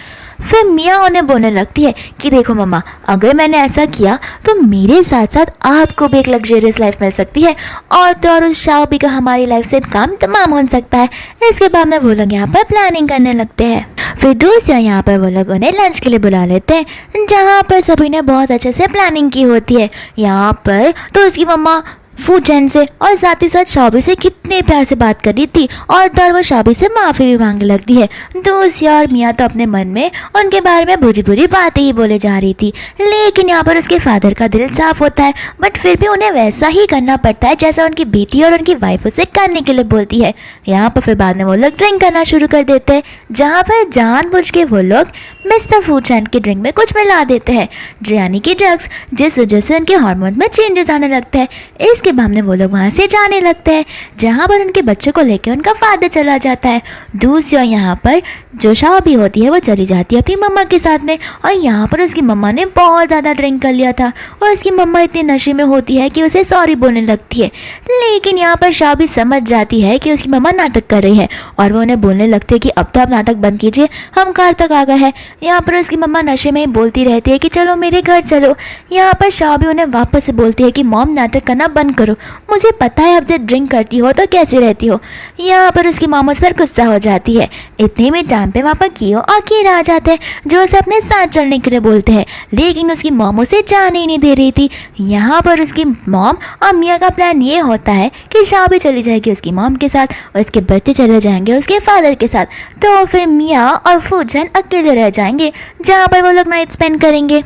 फिर मियाँ उन्हें बोलने लगती है कि देखो मम्मा, अगर मैंने ऐसा किया तो मेरे साथ साथ आपको भी एक लग्जरियस लाइफ मिल सकती है और तो और उस शाबी का हमारी लाइफ से काम तमाम हो सकता है। इसके बाद में वो लोग यहाँ पर प्लानिंग करने लगते हैं। फिर दूसरा यहाँ पर वो लोग उन्हें लंच के लिए बुला लेते हैं, जहाँ पर सभी ने बहुत अच्छे से प्लानिंग की होती है। यहाँ पर तो उसकी मम्मा फूचन से और साथ ही साथ शाबी से कितने प्यार से बात कर रही थी और तो वो शाबी से माफ़ी भी मांगने लगती है। दूसरी और मियाँ तो अपने मन में उनके बारे में बुरी बुरी बातें ही बोले जा रही थी। लेकिन यहाँ पर उसके फादर का दिल साफ होता है, बट फिर भी उन्हें वैसा ही करना पड़ता है जैसा उनकी बेटी और उनकी वाइफ उसे करने के लिए बोलती है। यहाँ पर फिर बाद में वो लोग ड्रिंक करना शुरू कर देते हैं, जहाँ पर जानबूझ के वो लोग मिस्टर फूचन के ड्रिंक में कुछ मिला देते हैं, यानी कि ड्रग्स, जिस वजह से उनके हार्मोन में चेंजेस आने लगते हैं। इसके बाद में वो लोग वहाँ से जाने लगते हैं, जहाँ पर उनके बच्चों को लेकर उनका फादर चला जाता है। दूसरी और यहाँ पर जो शाबी होती है वो चली जाती है अपनी मम्मा के साथ में, और यहाँ पर उसकी मम्मा ने बहुत ज़्यादा ड्रिंक कर लिया था और उसकी मम्मा इतनी नशे में होती है कि उसे सॉरी बोलने लगती है। लेकिन यहाँ पर शाबी समझ जाती है कि उसकी मम्मा नाटक कर रही है और वो उन्हें बोलने लगती है कि अब तो आप नाटक बंद कीजिए, हम कार तक आ गए हैं। यहाँ पर उसकी मम्मा नशे में ही बोलती रहती है कि चलो मेरे घर चलो। यहाँ पर शाबी उन्हें वापस से बोलती है कि मॉम नाटक करना बंद करो, मुझे पता है आप जब ड्रिंक करती हो तो कैसे रहती हो। यहाँ पर उसकी मॉम उस पर गुस्सा हो जाती है। इतने में टाइम पे वहाँ पर कियो और कीरा आ जाते हैं, जो उसे अपने साथ चलने के लिए बोलते हैं, लेकिन उसकी मॉम उसे जाने ही नहीं दे रही थी। यहाँ पर उसकी मॉम और मियाँ का प्लान ये होता है कि शाबी चली जाएगी उसकी मॉम के साथ और उसके बच्चे चले जाएंगे उसके फादर के साथ, तो फिर मियाँ और फूचन अकेले रह जाएंगे, जहाँ पर वो लोग नाइट स्पेंड करेंगे।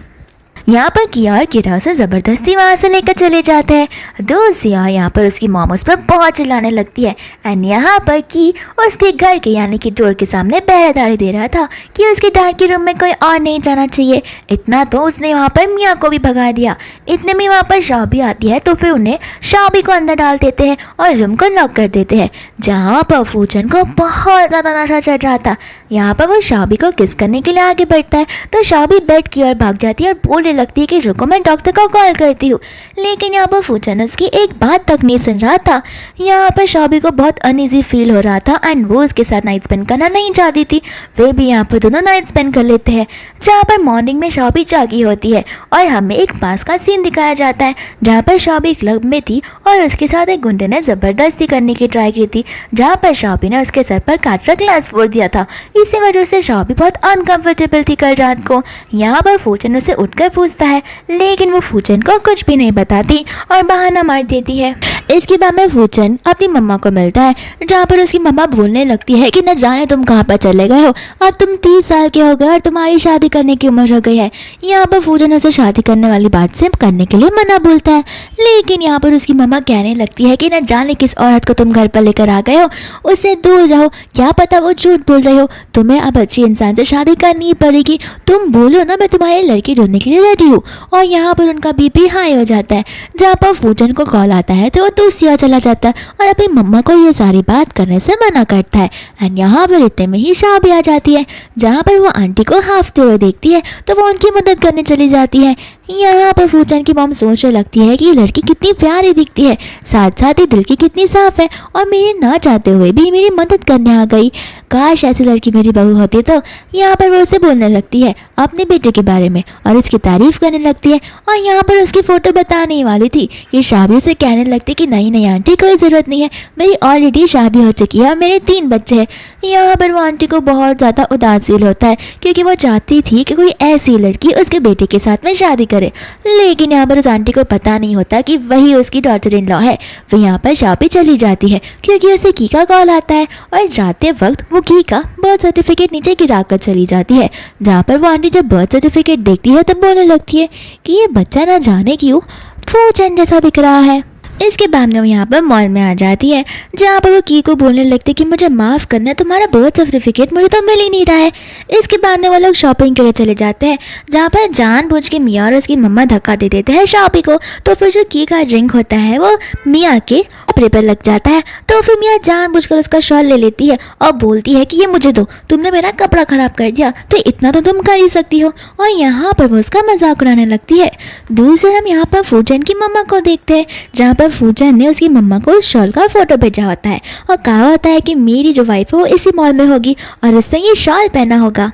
यहाँ पर किया और किरा से ज़बरदस्ती वहाँ से लेकर चले जाते हैं। दूसरा यहाँ पर उसकी मॉम उस पर बहुत चिल्लाने लगती है एंड यहाँ पर की उसके घर के यानी कि डोर के सामने पहरेदारी दे रहा था कि उसके डैड के रूम में कोई और नहीं जाना चाहिए। इतना तो उसने वहाँ पर मियाँ को भी भगा दिया। इतने में वहाँ पर शाबी आती है तो फिर उन्हें शाबी को अंदर डाल देते हैं और रूम को लॉक कर देते हैं, जहाँ पर फूचन को बहुत ज़्यादा नशा चढ़ रहा था। यहाँ पर वो शाबी को किस करने के लिए आगे बढ़ता है तो शाबी बेड की ओर भाग जाती है और बोलने लगती है कि रुको मैं डॉक्टर को कॉल करती हूँ, लेकिन यहाँ पर फूचन उसकी एक बात तक नहीं सुन रहा था। यहाँ पर शॉबी को बहुत अनईजी फील हो रहा था एंड वो उसके साथ नाइट स्पेंड करना नहीं चाहती थी। वे भी यहाँ पर दोनों नाइट स्पेंड कर लेते हैं। जहाँ पर मॉर्निंग में शॉबी जागी होती है और हमें एक पास का सीन दिखाया जाता है जहाँ पर शॉबी क्लब में थी और उसके साथ एक गुंडे ने ज़बरदस्ती करने की ट्राई की थी, जहाँ पर शॉबी ने उसके सर पर कांच का ग्लास फोड़ दिया था। इसी वजह से शॉबी बहुत अनकंफर्टेबल थी कल रात को। यहाँ पर फूचन उसे उठकर पूछता है, लेकिन वो फूचन को कुछ भी नहीं बताती और बहाना मार देती है। इसके बाद में फूचन अपनी मम्मा को मिलता है, जहाँ पर उसकी मम्मा बोलने लगती है कि न जाने तुम कहाँ पर चले गए हो, अब तुम 30 साल के हो गए और तुम्हारी शादी करने की उम्र हो गई है। यहाँ पर फूचन उसे शादी करने वाली बात से करने के लिए मना बोलता है, लेकिन यहाँ पर उसकी मम्मा कहने लगती है कि न जाने किस औरत को तुम घर पर लेकर आ गए हो, उससे दूर रहो, क्या पता वो झूठ बोल रहे हो, तुम्हें अब अच्छी इंसान से शादी करनी ही पड़ेगी, तुम बोलो ना मैं तुम्हारी लड़की ढूंढने के लिए रेडी हूँ। और यहाँ पर उनका बीपी हाई हो जाता है। जहाँ पर फूचन को कॉल आता है तो वो दूसरी ओर चला जाता है और अपनी मम्मा को ये सारी बात करने से मना करता है। एंड यहाँ पर इतने में ही शॉबी आ जाती है, जहाँ पर वो आंटी को हाफते हुए देखती है तो वो उनकी मदद करने चली जाती है। यहाँ पर फूचन की मॉम सोचने लगती है कि ये लड़की कितनी प्यारी दिखती है, साथ साथ ही दिल की कितनी साफ है और मेरे ना चाहते हुए भी मेरी मदद करने आ गई, काश ऐसी लड़की मेरी बहू होती। तो यहाँ पर वो उसे बोलने लगती है अपने बेटे के बारे में और उसकी तारीफ करने लगती है। और यहाँ पर उसकी फ़ोटो बताने ही वाली थी कि शॉबी से कहने लगती कि नहीं नहीं आंटी कोई ज़रूरत नहीं है, मेरी ऑलरेडी शादी हो चुकी है और मेरे 3 बच्चे हैं। यहाँ पर वो आंटी को बहुत ज़्यादा उदास फील होता है क्योंकि वो चाहती थी कि कोई ऐसी लड़की उसके बेटे के साथ में शादी करे, लेकिन यहाँ पर उस आंटी को पता नहीं होता कि वही उसकी डॉटर इन लॉ है। वो यहाँ पर शॉबी चली जाती है क्योंकि उसे की का कॉल आता है और जाते वक्त वो की का बर्थ सर्टिफिकेट नीचे गिरा कर चली जाती है। जहाँ पर वो आंटी जब बर्थ सर्टिफिकेट देखती है तब बोलने लगती है कि ये बच्चा ना जाने क्यों फूचन जैसा दिख रहा है। इसके बाद में वो यहाँ पर मॉल में आ जाती है, जहाँ पर वो की को बोलने लगती है कि मुझे माफ़ करना, तुम्हारा बर्थ सर्टिफिकेट मुझे तो मिल ही नहीं रहा है। इसके बाद में वो लोग शॉपिंग के लिए चले जाते हैं, जहाँ पर जानबूझ के मियाँ और उसकी मम्मा धक्का दे देते हैं शॉपी को। तो फिर जो की का ड्रिंक होता है वो मियाँ के कपड़े पर लग जाता है। तो फिर मियाँ जानबूझकर उसका शॉल ले लेती है और बोलती है कि ये मुझे दो, तुमने मेरा कपड़ा ख़राब कर दिया तो इतना तो तुम कर ही सकती हो। और यहाँ पर वो उसका मजाक उड़ाने लगती है। दूसरे हम यहाँ पर फूचन की मम्मा को देखते हैं, जहाँ पर फूचन ने उसकी मम्मा को उस शॉल का फोटो भेजा होता है और कहा होता है कि मेरी जो वाइफ है वो इसी मॉल में होगी और उसने ये शॉल पहना होगा।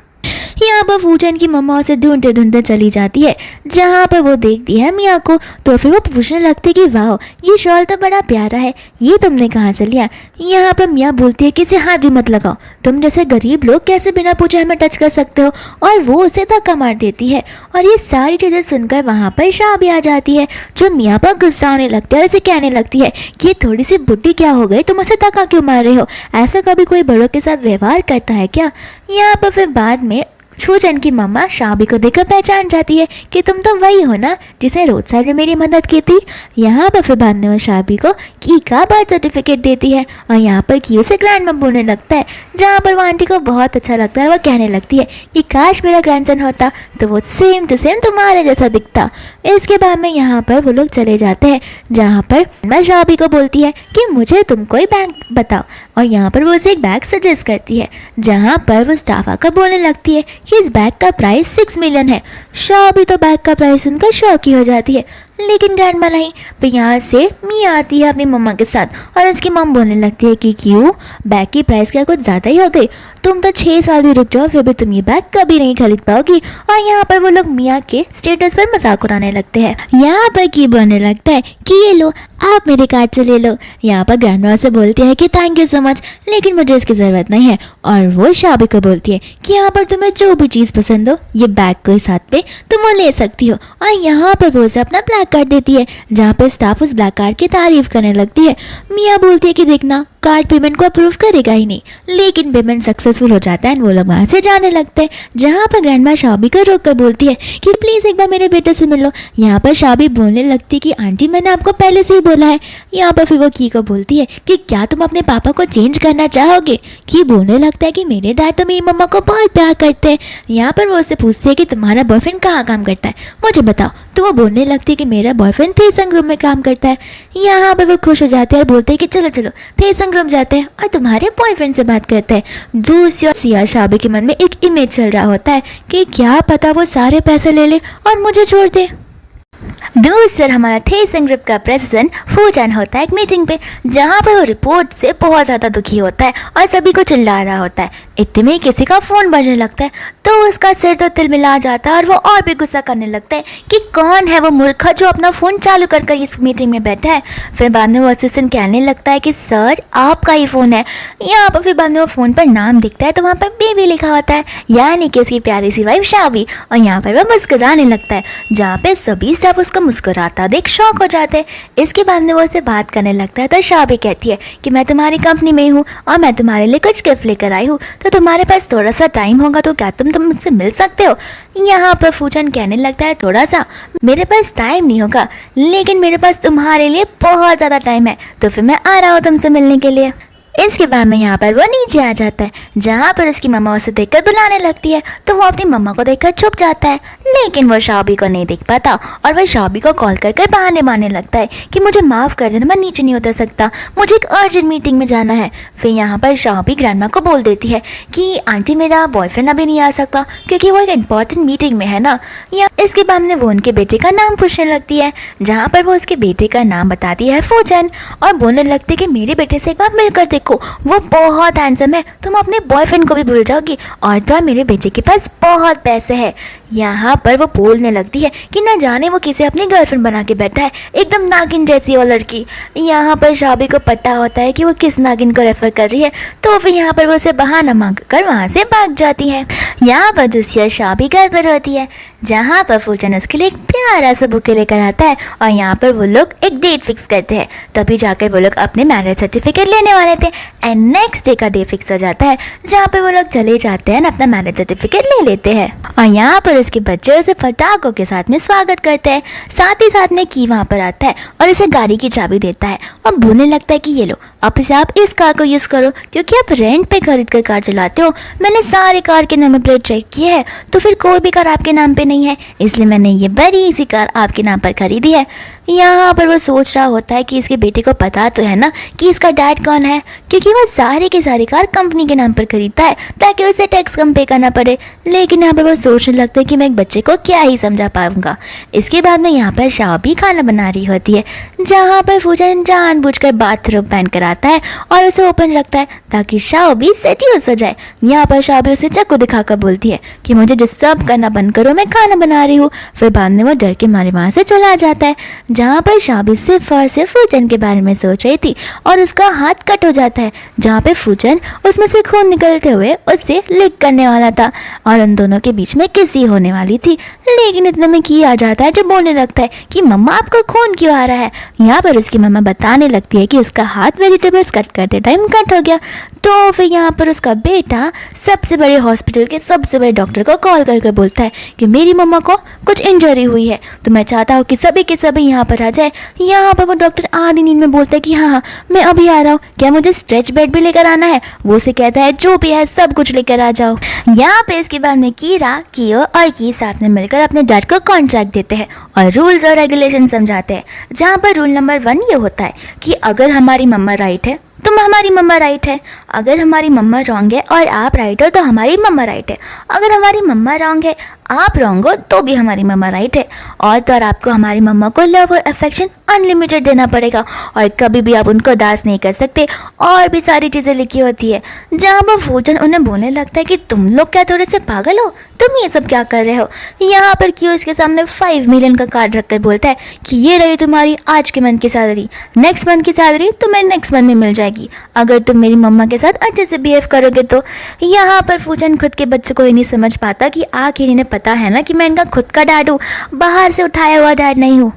यहाँ पर फूचन की मम्मा उसे ढूंढते ढूंढते चली जाती है, जहाँ पर वो देखती है मियाँ को। तो फिर वो पूछने लगती कि वाह ये शॉल तो बड़ा प्यारा है, ये तुमने कहाँ से लिया। यहाँ पर मियाँ बोलती है कि इसे हाथ भी मत लगाओ, तुम जैसे गरीब लोग कैसे बिना पूछे हमें टच कर सकते हो, और वो उसे धक्का मार देती है। और ये सारी चीज़ें सुनकर वहाँ पर शॉबी आ जाती है, जो मियाँ पर गुस्सा आने लगता है और उसे कहने लगती है कि ये थोड़ी सी बुढ़ी क्या हो गई, तुम उसे धक्का क्यों मार रहे हो, ऐसा कभी कोई बड़ों के साथ व्यवहार करता है क्या। यहाँ पर फिर बाद में फूचन की मम्मा शॉबी को देखकर पहचान जाती है कि तुम तो वही हो ना जिसने रोड साइड में मेरी मदद की थी। यहाँ पर फिर बाद में वो शॉबी को की का बर्थ सर्टिफिकेट देती है और यहाँ पर की उसे ग्रैंड मम बोलने लगता है, जहाँ पर वो आंटी को बहुत अच्छा लगता है। वो कहने लगती है कि काश मेरा ग्रैंडसन होता तो वो सेम टू सेम तुम्हारे जैसा दिखता। इसके बाद में यहाँ पर वो लोग चले जाते हैं, जहाँ पर मैं शॉबी को बोलती है कि मुझे तुम कोई बैग बताओ, और यहाँ पर वो उसे एक बैग सजेस्ट करती है, जहाँ पर वो स्टाफ आकर बोलने लगती है कि इस बैग का प्राइस 6 मिलियन है। शॉबी तो बैग का प्राइस सुनकर शौकी हो जाती है, लेकिन ग्रैंडमा नहीं। फिर यहाँ से मियाँ आती है अपनी मम्मा के साथ और उसकी मम बोलने लगती है कि क्यों बैग की प्राइस क्या कुछ ज़्यादा ही हो गई, तुम तो 6 साल भी रुक जाओ फिर भी तुम ये बैग कभी नहीं खरीद पाओगी। और यहाँ पर वो लोग मियाँ के स्टेटस पर मजाक उड़ाने लगते हैं। यहाँ पर की बोलने लगता है कि ये लो आप मेरे कार्ड से ले लो। यहाँ पर ग्रैंडमा से बोलती है कि थैंक यू सो मच, लेकिन मुझे इसकी ज़रूरत नहीं है। और वो शॉबी को बोलती है कि यहाँ पर तुम्हें जो भी चीज़ पसंद हो ये बैग को साथ पे तुम वो ले सकती हो। और यहाँ पर वो उसे अपना ब्लैक कार्ड देती है, जहाँ पर स्टाफ उस ब्लैक कार्ड की तारीफ करने लगती है। मियाँ बोलती है कि देखना कार्ड पेमेंट को अप्रूव करेगा ही नहीं, लेकिन पेमेंट सक्सेसफुल हो जाता है। वो लोग वहाँ से जाने लगते हैं, जहाँ पर ग्रैंडमा शॉबी को रोक कर बोलती है कि प्लीज़ एक बार मेरे बेटे से मिल लो। यहाँ पर शॉबी बोलने लगती है कि आंटी मैंने आपको पहले से ही बोला है। यहाँ पर फिर वो की को बोलती है कि क्या तुम अपने पापा को चेंज करना चाहोगे। की बोलने लगता है कि मेरे डैड तो मेरी मम्मा को बहुत प्यार करते हैं। यहाँ पर वो उससे पूछते हैं कि तुम्हारा बॉयफ्रेंड कहाँ काम करता है, मुझे बताओ तो वो बोलने लगती है कि मेरा बॉयफ्रेंड थेसंग रूम में काम करता है। यहाँ पर वो खुश हो जाते हैं और बोलते हैं कि चलो चलो थेसंग रूम जाते हैं और तुम्हारे बॉयफ्रेंड से बात करते हैं। दूसरी सिया शाबी के मन में एक इमेज चल रहा होता है कि क्या पता वो सारे पैसे ले ले और मुझे छोड़ दे। दूसरा हमारा थेसंग ग्रुप का प्रेसिडेंट फूजन होता है एक मीटिंग पे, जहाँ पर वो रिपोर्ट से बहुत ज़्यादा दुखी होता है और सभी को चिल्ला रहा होता है। इतने में किसी का फ़ोन बजने लगता है तो उसका सिर तो तिलमिला जाता है और वो और भी गुस्सा करने लगता है कि कौन है वो मूर्ख जो अपना फ़ोन चालू कर इस मीटिंग में बैठा है। फिर बाद में वो असिस्टेंट कहने लगता है कि सर आपका ही फ़ोन है। यहाँ पर फिर बाद में वो फ़ोन पर नाम दिखता है तो वहाँ पर बेबी लिखा होता है, यानी कि उसकी प्यारी सी वाइफ शाबी। और यहाँ पर वो मुस्कुराने लगता है, जहाँ पे सभी स्टाफ उसको मुस्कुराता देख शॉक हो जाते हैं। इसके बाद में वो उससे बात करने लगता है तो शाबी कहती है कि मैं तुम्हारी कंपनी में हूँ और मैं तुम्हारे लिए कुछ गिफ्ट लेकर आई हूँ, तो तुम्हारे पास थोड़ा सा टाइम होगा तो क्या तुम मुझसे मिल सकते हो। यहाँ पर फूजन कहने लगता है थोड़ा सा मेरे पास टाइम नहीं होगा, लेकिन मेरे पास तुम्हारे लिए बहुत ज़्यादा टाइम है, तो फिर मैं आ रहा हूँ तुमसे मिलने के लिए। इसके बाद में यहाँ पर वो नीचे आ जाता है, जहाँ पर उसकी मम्मा उसे देखकर बुलाने लगती है तो वो अपनी मम्मा को देखकर छुप जाता है, लेकिन वो शाबी को नहीं देख पाता और वह शाबी को कॉल कर बहाने मारने लगता है कि मुझे माफ़ कर देना, मैं नीचे नहीं उतर सकता, मुझे एक अर्जेंट मीटिंग में जाना है। फिर यहाँ पर शाबी ग्रैंडमा को बोल देती है कि आंटी मेरा बॉयफ्रेंड अभी नहीं आ सकता क्योंकि वो एक इंपॉर्टेंट मीटिंग में है ना। या इसके बाद में वो उनके बेटे का नाम पूछने लगती है, जहाँ पर वो उसके बेटे का नाम बताती है फूजन और बोलने लगती है कि मेरे बेटे से एक बार मिलकर देखो, वो बहुत हैंडसम है, तुम अपने बॉयफ्रेंड को भी भूल जाओगी और तो मेरे बेटे के पास बहुत पैसे हैं। यहाँ पर वो बोलने लगती है कि ना जाने वो किसे अपनी गर्लफ्रेंड बना के बैठा है, एकदम नागिन जैसी वो लड़की। यहाँ पर शाबी को पता होता है कि वो किस नागिन को रेफर कर रही है, तो फिर यहाँ पर वो उसे बहाना मांग कर वहाँ से भाग जाती है। यहाँ पर दूसरी शाबी घर पर होती है, जहाँ पर फूजन उसके लिए एक प्यारा सा बुके लेकर आता है और यहाँ पर वो लोग एक डेट फिक्स करते हैं। तभी जाकर वो लोग अपने मैरिज सर्टिफिकेट लेने वाले थे एंड नेक्स्ट डे का डे फिक्स हो जाता है, जहाँ पर वो लोग चले जाते हैं अपना मैरिज सर्टिफिकेट ले लेते हैं और यहाँ पर उसके बच्चे उसे फटाकों के साथ में स्वागत करते हैं। साथ ही साथ में की वहाँ पर आता है और उसे गाड़ी की चाबी देता है और बोलने लगता है कि ये लो अब इसे आप इस कार को यूज़ करो क्योंकि आप रेंट पे खरीद कर कार चलाते हो। मैंने सारे कार के नंबर प्लेट चेक किए हैं तो फिर कोई भी कार आपके नाम पे नहीं है, इसलिए मैंने ये बड़ी सी कार आपके नाम पर खरीदी है। यहाँ पर वो सोच रहा होता है कि इसके बेटे को पता तो है ना कि इसका डैड कौन है, क्योंकि वो सारे के सारे कार कंपनी के नाम पर खरीदता है ताकि उसे टैक्स कम पे करना पड़े। लेकिन यहाँ पर वो सोचने लगता है कि मैं एक बच्चे को क्या ही समझा पाऊंगा। इसके बाद में यहाँ पर शाबी खाना बना रही होती है, जहाँ पर फूजन जानबूझकर बाथरूम पहन कर आता है और उसे ओपन रखता है ताकि शाबी सेड्यूस हो जाए। यहाँ पर शाबी उसे चाकू दिखाकर बोलती है कि मुझे डिस्टर्ब करना बंद करो, मैं खाना बना रही हूँ। फिर बाद में वो डर के मारे वहाँ से चला जाता है, जहाँ पर शाबी सिर्फ और सिर्फ फूजन के बारे में सोच रही थी और उसका हाथ कट हो जाता है, जहाँ पे फूजन उसमें से खून निकलते हुए उससे लिक करने वाला था और उन दोनों के बीच में किसी होने वाली थी। लेकिन इतने में की आ जाता है जो बोलने लगता है कि मम्मा आपको खून क्यों आ रहा है। यहाँ पर उसकी मम्मा बताने लगती है कि उसका हाथ वेजिटेबल्स कट करते टाइम कट हो गया। तो फिर यहाँ पर उसका बेटा सबसे बड़े हॉस्पिटल के सबसे बड़े डॉक्टर को कॉल करके बोलता है कि मेरी मम्मा को कुछ इंजरी हुई है, तो मैं चाहता हूँ कि सभी के सभी यहाँ पर आ जाए। यहाँ पर वो डॉक्टर आधी नींद में बोलता है कि हाँ मैं अभी आ रहा हूँ, क्या मुझे स्ट्रेच बेड भी लेकर आना है। वो उसे कहता है जो भी है सब कुछ लेकर आ जाओ। यहाँ पे इसके बाद में कीरा, कियो और की साथ में मिलकर अपने डैड को कॉन्ट्रैक्ट देते हैं और रूल्स और रेगुलेशन समझाते हैं, जहाँ पर रूल नंबर 1 ये होता है कि अगर हमारी मम्मा राइट है तो हमारी मम्मा राइट है, अगर हमारी मम्मा रॉन्ग है और आप राइट हो तो हमारी मम्मा राइट है, अगर हमारी मम्मा रॉन्ग है आप रॉन्ग हो तो भी हमारी मम्मा राइट है। और तो और आपको हमारी मम्मा को लव और अफेक्शन अनलिमिटेड देना पड़ेगा और कभी भी आप उनको उदास नहीं कर सकते, और भी सारी चीज़ें लिखी होती है। जहाँ पर फूजन उन्हें बोलने लगता है कि तुम लोग क्या थोड़े से पागल हो, तुम ये सब क्या कर रहे हो। यहाँ पर क्यों उसके सामने 5 मिलियन का कार्ड रखकर बोलता है कि ये रही तुम्हारी आज के मंथ की सैलरी, नेक्स्ट मंथ की सैलरी तुम्हें नेक्स्ट मंथ में मिल जाएगी अगर तुम मेरी मम्मा के साथ अच्छे से बिहेव करोगे तो। यहाँ पर फूजन खुद के बच्चों को ही नहीं समझ पाता कि आखिर इन्हें पता है ना कि मैं इनका खुद का डैड हूँ, बाहर से उठाया हुआ डैड नहीं हूँ।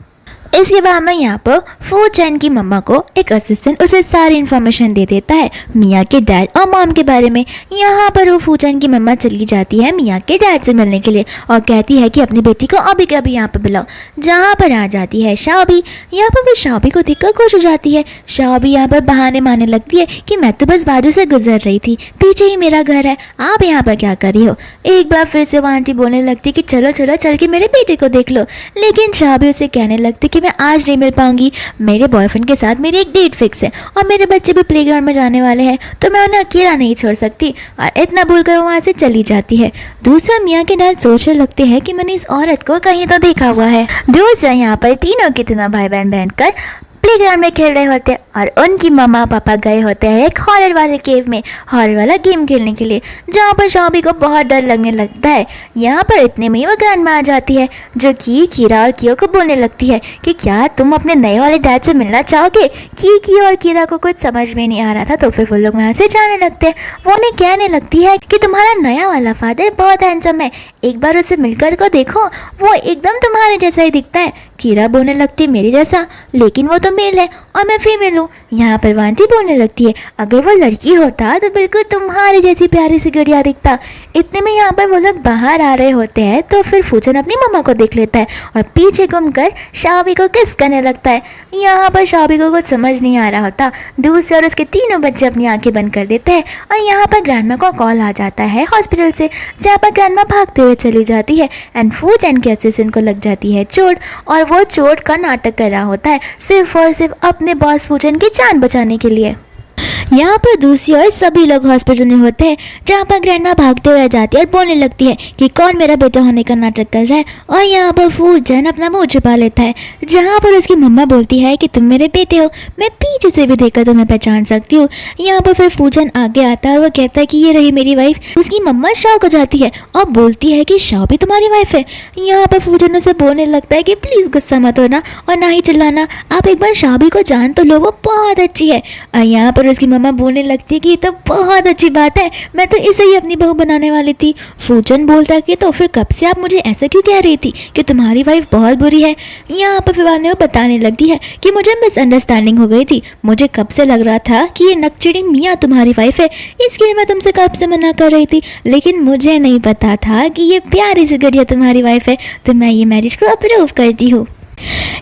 इसके बाद में यहाँ पर फूचन की मम्मा को एक असिस्टेंट उसे सारी इन्फॉर्मेशन दे देता है मिया के डैड और मॉम के बारे में। यहाँ पर वो फूचन की मम्मा चली जाती है मिया के डैड से मिलने के लिए और कहती है कि अपनी बेटी को अभी के अभी यहाँ पर बुलाओ। जहाँ पर आ जाती है शाओबी। यहाँ पर वो शाओबी को देखकर खुश हो जाती है। शाओबी यहाँ पर बहाने मारने लगती है कि मैं तो बस बाजू से गुजर रही थी, पीछे ही मेरा घर है, आप यहाँ पर क्या कर रही हो। एक बार फिर से वो आंटी बोलने लगती कि चलो चलो चल के मेरे बेटे को देख लो। लेकिन शाओबी उसे कहने लगती कि मैं आज नहीं मिल पाऊंगी, मेरे बॉयफ्रेंड के साथ मेरी एक डेट फिक्स है और मेरे बच्चे भी प्लेग्राउंड में जाने वाले हैं, तो मैं उन्हें अकेला नहीं छोड़ सकती। और इतना बोलकर वो वहाँ से चली जाती है। दूसरा मियाँ के डैड सोचने लगते हैं कि मैंने इस औरत को कहीं तो देखा हुआ है। दूसरा यहाँ पर तीनों के तीनों भाई बहन बैठकर प्लेग्राउंड में खेल रहे होते हैं और उनकी मम्मा पापा गए होते हैं एक हॉरर वाले केव में हॉरर वाला गेम खेलने के लिए, जहाँ पर शाओबी को बहुत डर लगने लगता है। यहाँ पर इतने में वो ग्रैंडमा आ जाती है जो कि कीरा और कियो को बोलने लगती है कि क्या तुम अपने नए वाले डैड से मिलना चाहोगे। की और कीरा को कुछ समझ में नहीं आ रहा था, तो फिर वो लोग वहाँ से जाने लगते हैं। वो उन्हें कहने लगती है कि तुम्हारा नया वाला फादर बहुत हैंडसम है, एक बार उसे मिलकर को देखो, वो एकदम तुम्हारे जैसा ही दिखता है। कीरा बोलने लगती मेरे जैसा, लेकिन वो तो मेल है और मैं फीमेल हूँ। यहाँ पर वांटी बोलने लगती है अगर वो लड़की होता तो बिल्कुल तुम्हारी जैसी प्यारी सी गुड़िया दिखता। इतने में यहाँ पर वो लोग बाहर आ रहे होते हैं, तो फिर फूचन अपनी मम्मा को देख लेता है और पीछे घूमकर शाओबी को किस करने लगता है। यहाँ पर शाओबी को कुछ समझ नहीं आ रहा होता। दूसरे और उसके तीनों बच्चे अपनी आंखें बंद कर देते हैं और यहाँ पर ग्रैंडमा को कॉल आ जाता है हॉस्पिटल से, जहाँ पर ग्रैंडमा भागते हुए चली जाती है एंड फूचन के असिस्टेंट को लग जाती है चोट और वो चोट का नाटक कर रहा होता है सिर्फ और सिर्फ अपने बॉस फूचन की जान बचाने के लिए। यहाँ पर दूसरी ओर सभी लोग हॉस्पिटल में होते हैं, जहाँ पर ग्रैंडमा भागते हुए जाती है और बोलने लगती है कि कौन मेरा बेटा होने का नाटक कर रहा है। और यहाँ पर फूचन अपना मुंह छिपा लेता है, जहाँ पर उसकी मम्मा बोलती है कि तुम मेरे बेटे हो, मैं पीछे से भी देखकर तुम्हें पहचान सकती हूँ। यहाँ पर फिर फूचन आगे आता है और वो कहता है कि ये रही मेरी वाइफ। उसकी मम्मा शॉक हो जाती है और बोलती है कि शाओबी तुम्हारी वाइफ है। यहाँ पर फूचन उसे बोलने लगता है कि प्लीज़ गुस्सा मत होना और ना ही चिल्लाना, आप एक बार शाओबी को जान तो लो, वो बहुत अच्छी है। और यहाँ पर उसकी मम्मा बोलने लगती है कि ये तो बहुत अच्छी बात है, मैं तो इसे ही अपनी बहू बनाने वाली थी। फूचन बोलता कि तो फिर कब से आप मुझे ऐसा क्यों कह रही थी कि तुम्हारी वाइफ बहुत बुरी है। यहाँ पर फिर वो बताने लगती है कि मुझे मिसअंडरस्टैंडिंग हो गई थी, मुझे कब से लग रहा था कि ये नकचिड़ी मियाँ तुम्हारी वाइफ है, इसके लिए मैं तुमसे कब से मना कर रही थी, लेकिन मुझे नहीं पता था कि ये प्यारी सी गुड़िया तुम्हारी वाइफ है, तो मैं ये मैरिज को अप्रूव करती हूँ।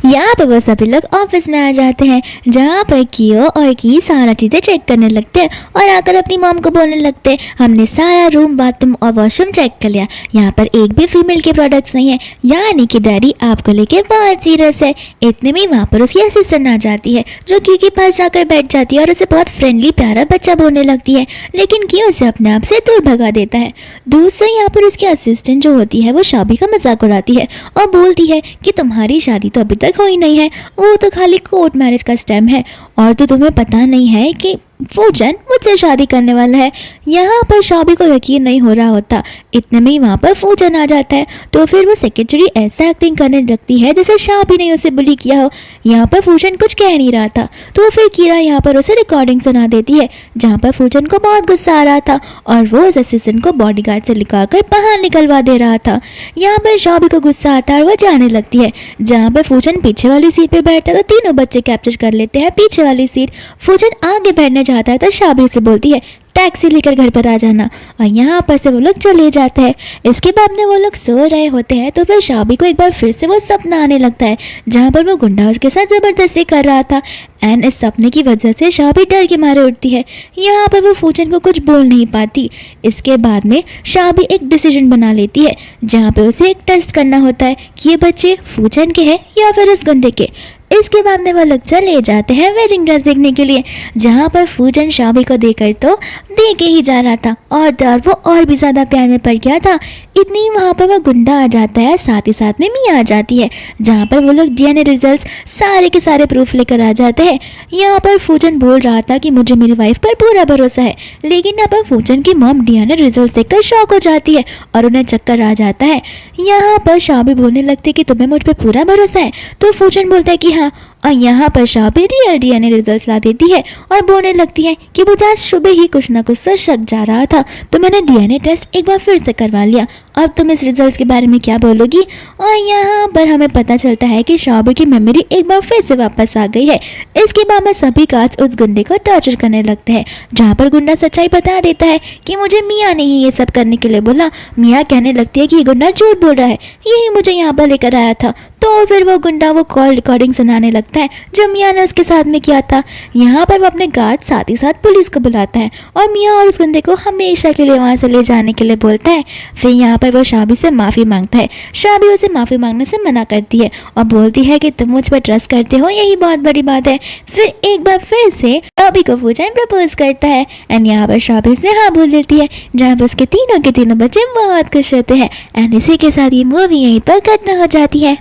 यहाँ पर वो सभी लोग ऑफिस में आ जाते हैं, जहाँ पर कियो और की सारा चीज़ें चेक करने लगते हैं और आकर अपनी मॉम को बोलने लगते हैं हमने सारा रूम बाथरूम और वॉशरूम चेक कर लिया, यहाँ पर एक भी फीमेल के प्रोडक्ट्स नहीं है, यानी कि डैडी आपको लेके बहुत सीरियस है। इतने में वहाँ पर उसकी असिस्टेंट आ जाती है जो की के पास जाकर बैठ जाती है और उसे बहुत फ्रेंडली प्यारा बच्चा बोलने लगती है, लेकिन की उसे अपने आप से दूर भगा देता है। दूसरे यहाँ पर उसकी असिस्टेंट जो होती है वो शाओबी का मजाक उड़ाती है और बोलती है कि तुम्हारी शादी तो अभी तक कोई नहीं है, वो तो खाली कोर्ट मैरिज का स्टेम है और तो तुम्हें पता नहीं है कि फूचन मुझसे शादी करने वाला है। यहाँ पर शाओबी को यकीन नहीं हो रहा होता। इतने में ही वहाँ पर फूचन आ जाता है, तो फिर वो सेक्रेटरी ऐसा एक्टिंग करने लगती है जैसे शाओबी ने उसे बुली किया हो। यहाँ पर फूचन कुछ कह नहीं रहा था, तो फिर कीरा यहाँ पर उसे रिकॉर्डिंग सुना देती है जहाँ पर फूचन को बहुत गुस्सा आ रहा था और वो उस असिस्टेंट को बॉडीगार्ड से निकाल कर बाहर निकलवा दे रहा था। यहाँ पर शाओबी को गुस्सा आता है और वह जाने लगती है। जहाँ पर फूचन पीछे वाली सीट पर बैठता है तो तीनों बच्चे कैप्चर कर लेते हैं पीछे वाली सीट। फूचन आगे बैठने जाता है तो शाओबी से बोलती है टैक्सी लेकर घर पर आ जाना, और यहाँ पर से वो लोग चले जाते हैं। इसके बाद में वो लोग सो रहे होते हैं, तो फिर शाओबी को एक बार फिर से वो सपना आने लगता है जहाँ पर वो गुंडा उसके साथ ज़बरदस्ती कर रहा था एंड इस सपने की वजह से शाओबी डर के मारे उठती है। यहाँ पर वो फूचन को कुछ बोल नहीं पाती। इसके बाद में शाओबी एक डिसीजन बना लेती है जहाँ पर उसे एक टेस्ट करना होता है कि ये बच्चे फूचन के हैं या फिर उस गुंडे के। इसके बाद में वो लोग चले जाते हैं वेडिंग ड्रेस देखने के लिए, जहाँ पर फूचन शाओबी को देकर तो देखे ही जा रहा था और वो और भी ज़्यादा प्यार में पड़ गया था। इतनी वहाँ पर वो गुंडा आ जाता है, साथ ही साथ में मिया आ जाती है, जहाँ पर वो लोग डीएनए रिजल्ट्स सारे के सारे प्रूफ लेकर आ जाते हैं। यहाँ पर फूचन बोल रहा था कि मुझे मेरी वाइफ पर पूरा भरोसा है, लेकिन यहाँ पर फूचन की मॉम डीएनए रिजल्ट्स देखकर शॉक हो जाती है और उन्हें चक्कर आ जाता है। यहाँ पर शाओबी बोलने लगती है कि तुम्हें मुझ पर पूरा भरोसा है, तो फूचन बोलता है कि हाँ, और यहाँ पर शाबी रियल डीएनए रिजल्ट ला देती है और बोलने लगती है कि मुझे आज सुबह ही कुछ ना कुछ तो शक जा रहा था, तो मैंने डीएनए टेस्ट एक बार फिर से करवा लिया। अब तुम इस रिजल्ट के बारे में क्या बोलोगी? और यहाँ पर हमें पता चलता है कि शाबी की मेमोरी एक बार फिर से वापस आ गई है। इसके बाद में सभी कांच उस गुंडे को टॉर्चर करने लगते हैं, जहाँ पर गुंडा सच्चाई बता देता है कि मुझे मियाँ ने ही ये सब करने के लिए बोला। मियाँ कहने लगती है कि ये गुंडा झूठ बोल रहा है, यही मुझे यहाँ पर लेकर आया था। तो फिर वो गुंडा वो कॉल रिकॉर्डिंग सुनाने लगता है जो मियाँ ने उसके साथ में किया था। यहाँ पर वो अपने गार्ड साथ ही साथ पुलिस को बुलाता है और मियाँ और उस गुंडे को हमेशा के लिए वहाँ से ले जाने के लिए बोलता है। फिर यहाँ पर वो शाबी से माफ़ी मांगता है। शाबी उसे माफ़ी मांगने से मना करती है और बोलती है कि तुम मुझ पर ट्रस्ट करते हो, यही बहुत बड़ी बात है। फिर एक बार फिर से शाबी को फूजान प्रपोज करता है एंड यहाँ पर शाबी से हाँ बोल देती है, जहाँ पर उसके तीनों के तीनों बच्चे बहुत खुश होते हैं। एंड इसी के साथ ये मूवी यहीं पर खत्म हो जाती है।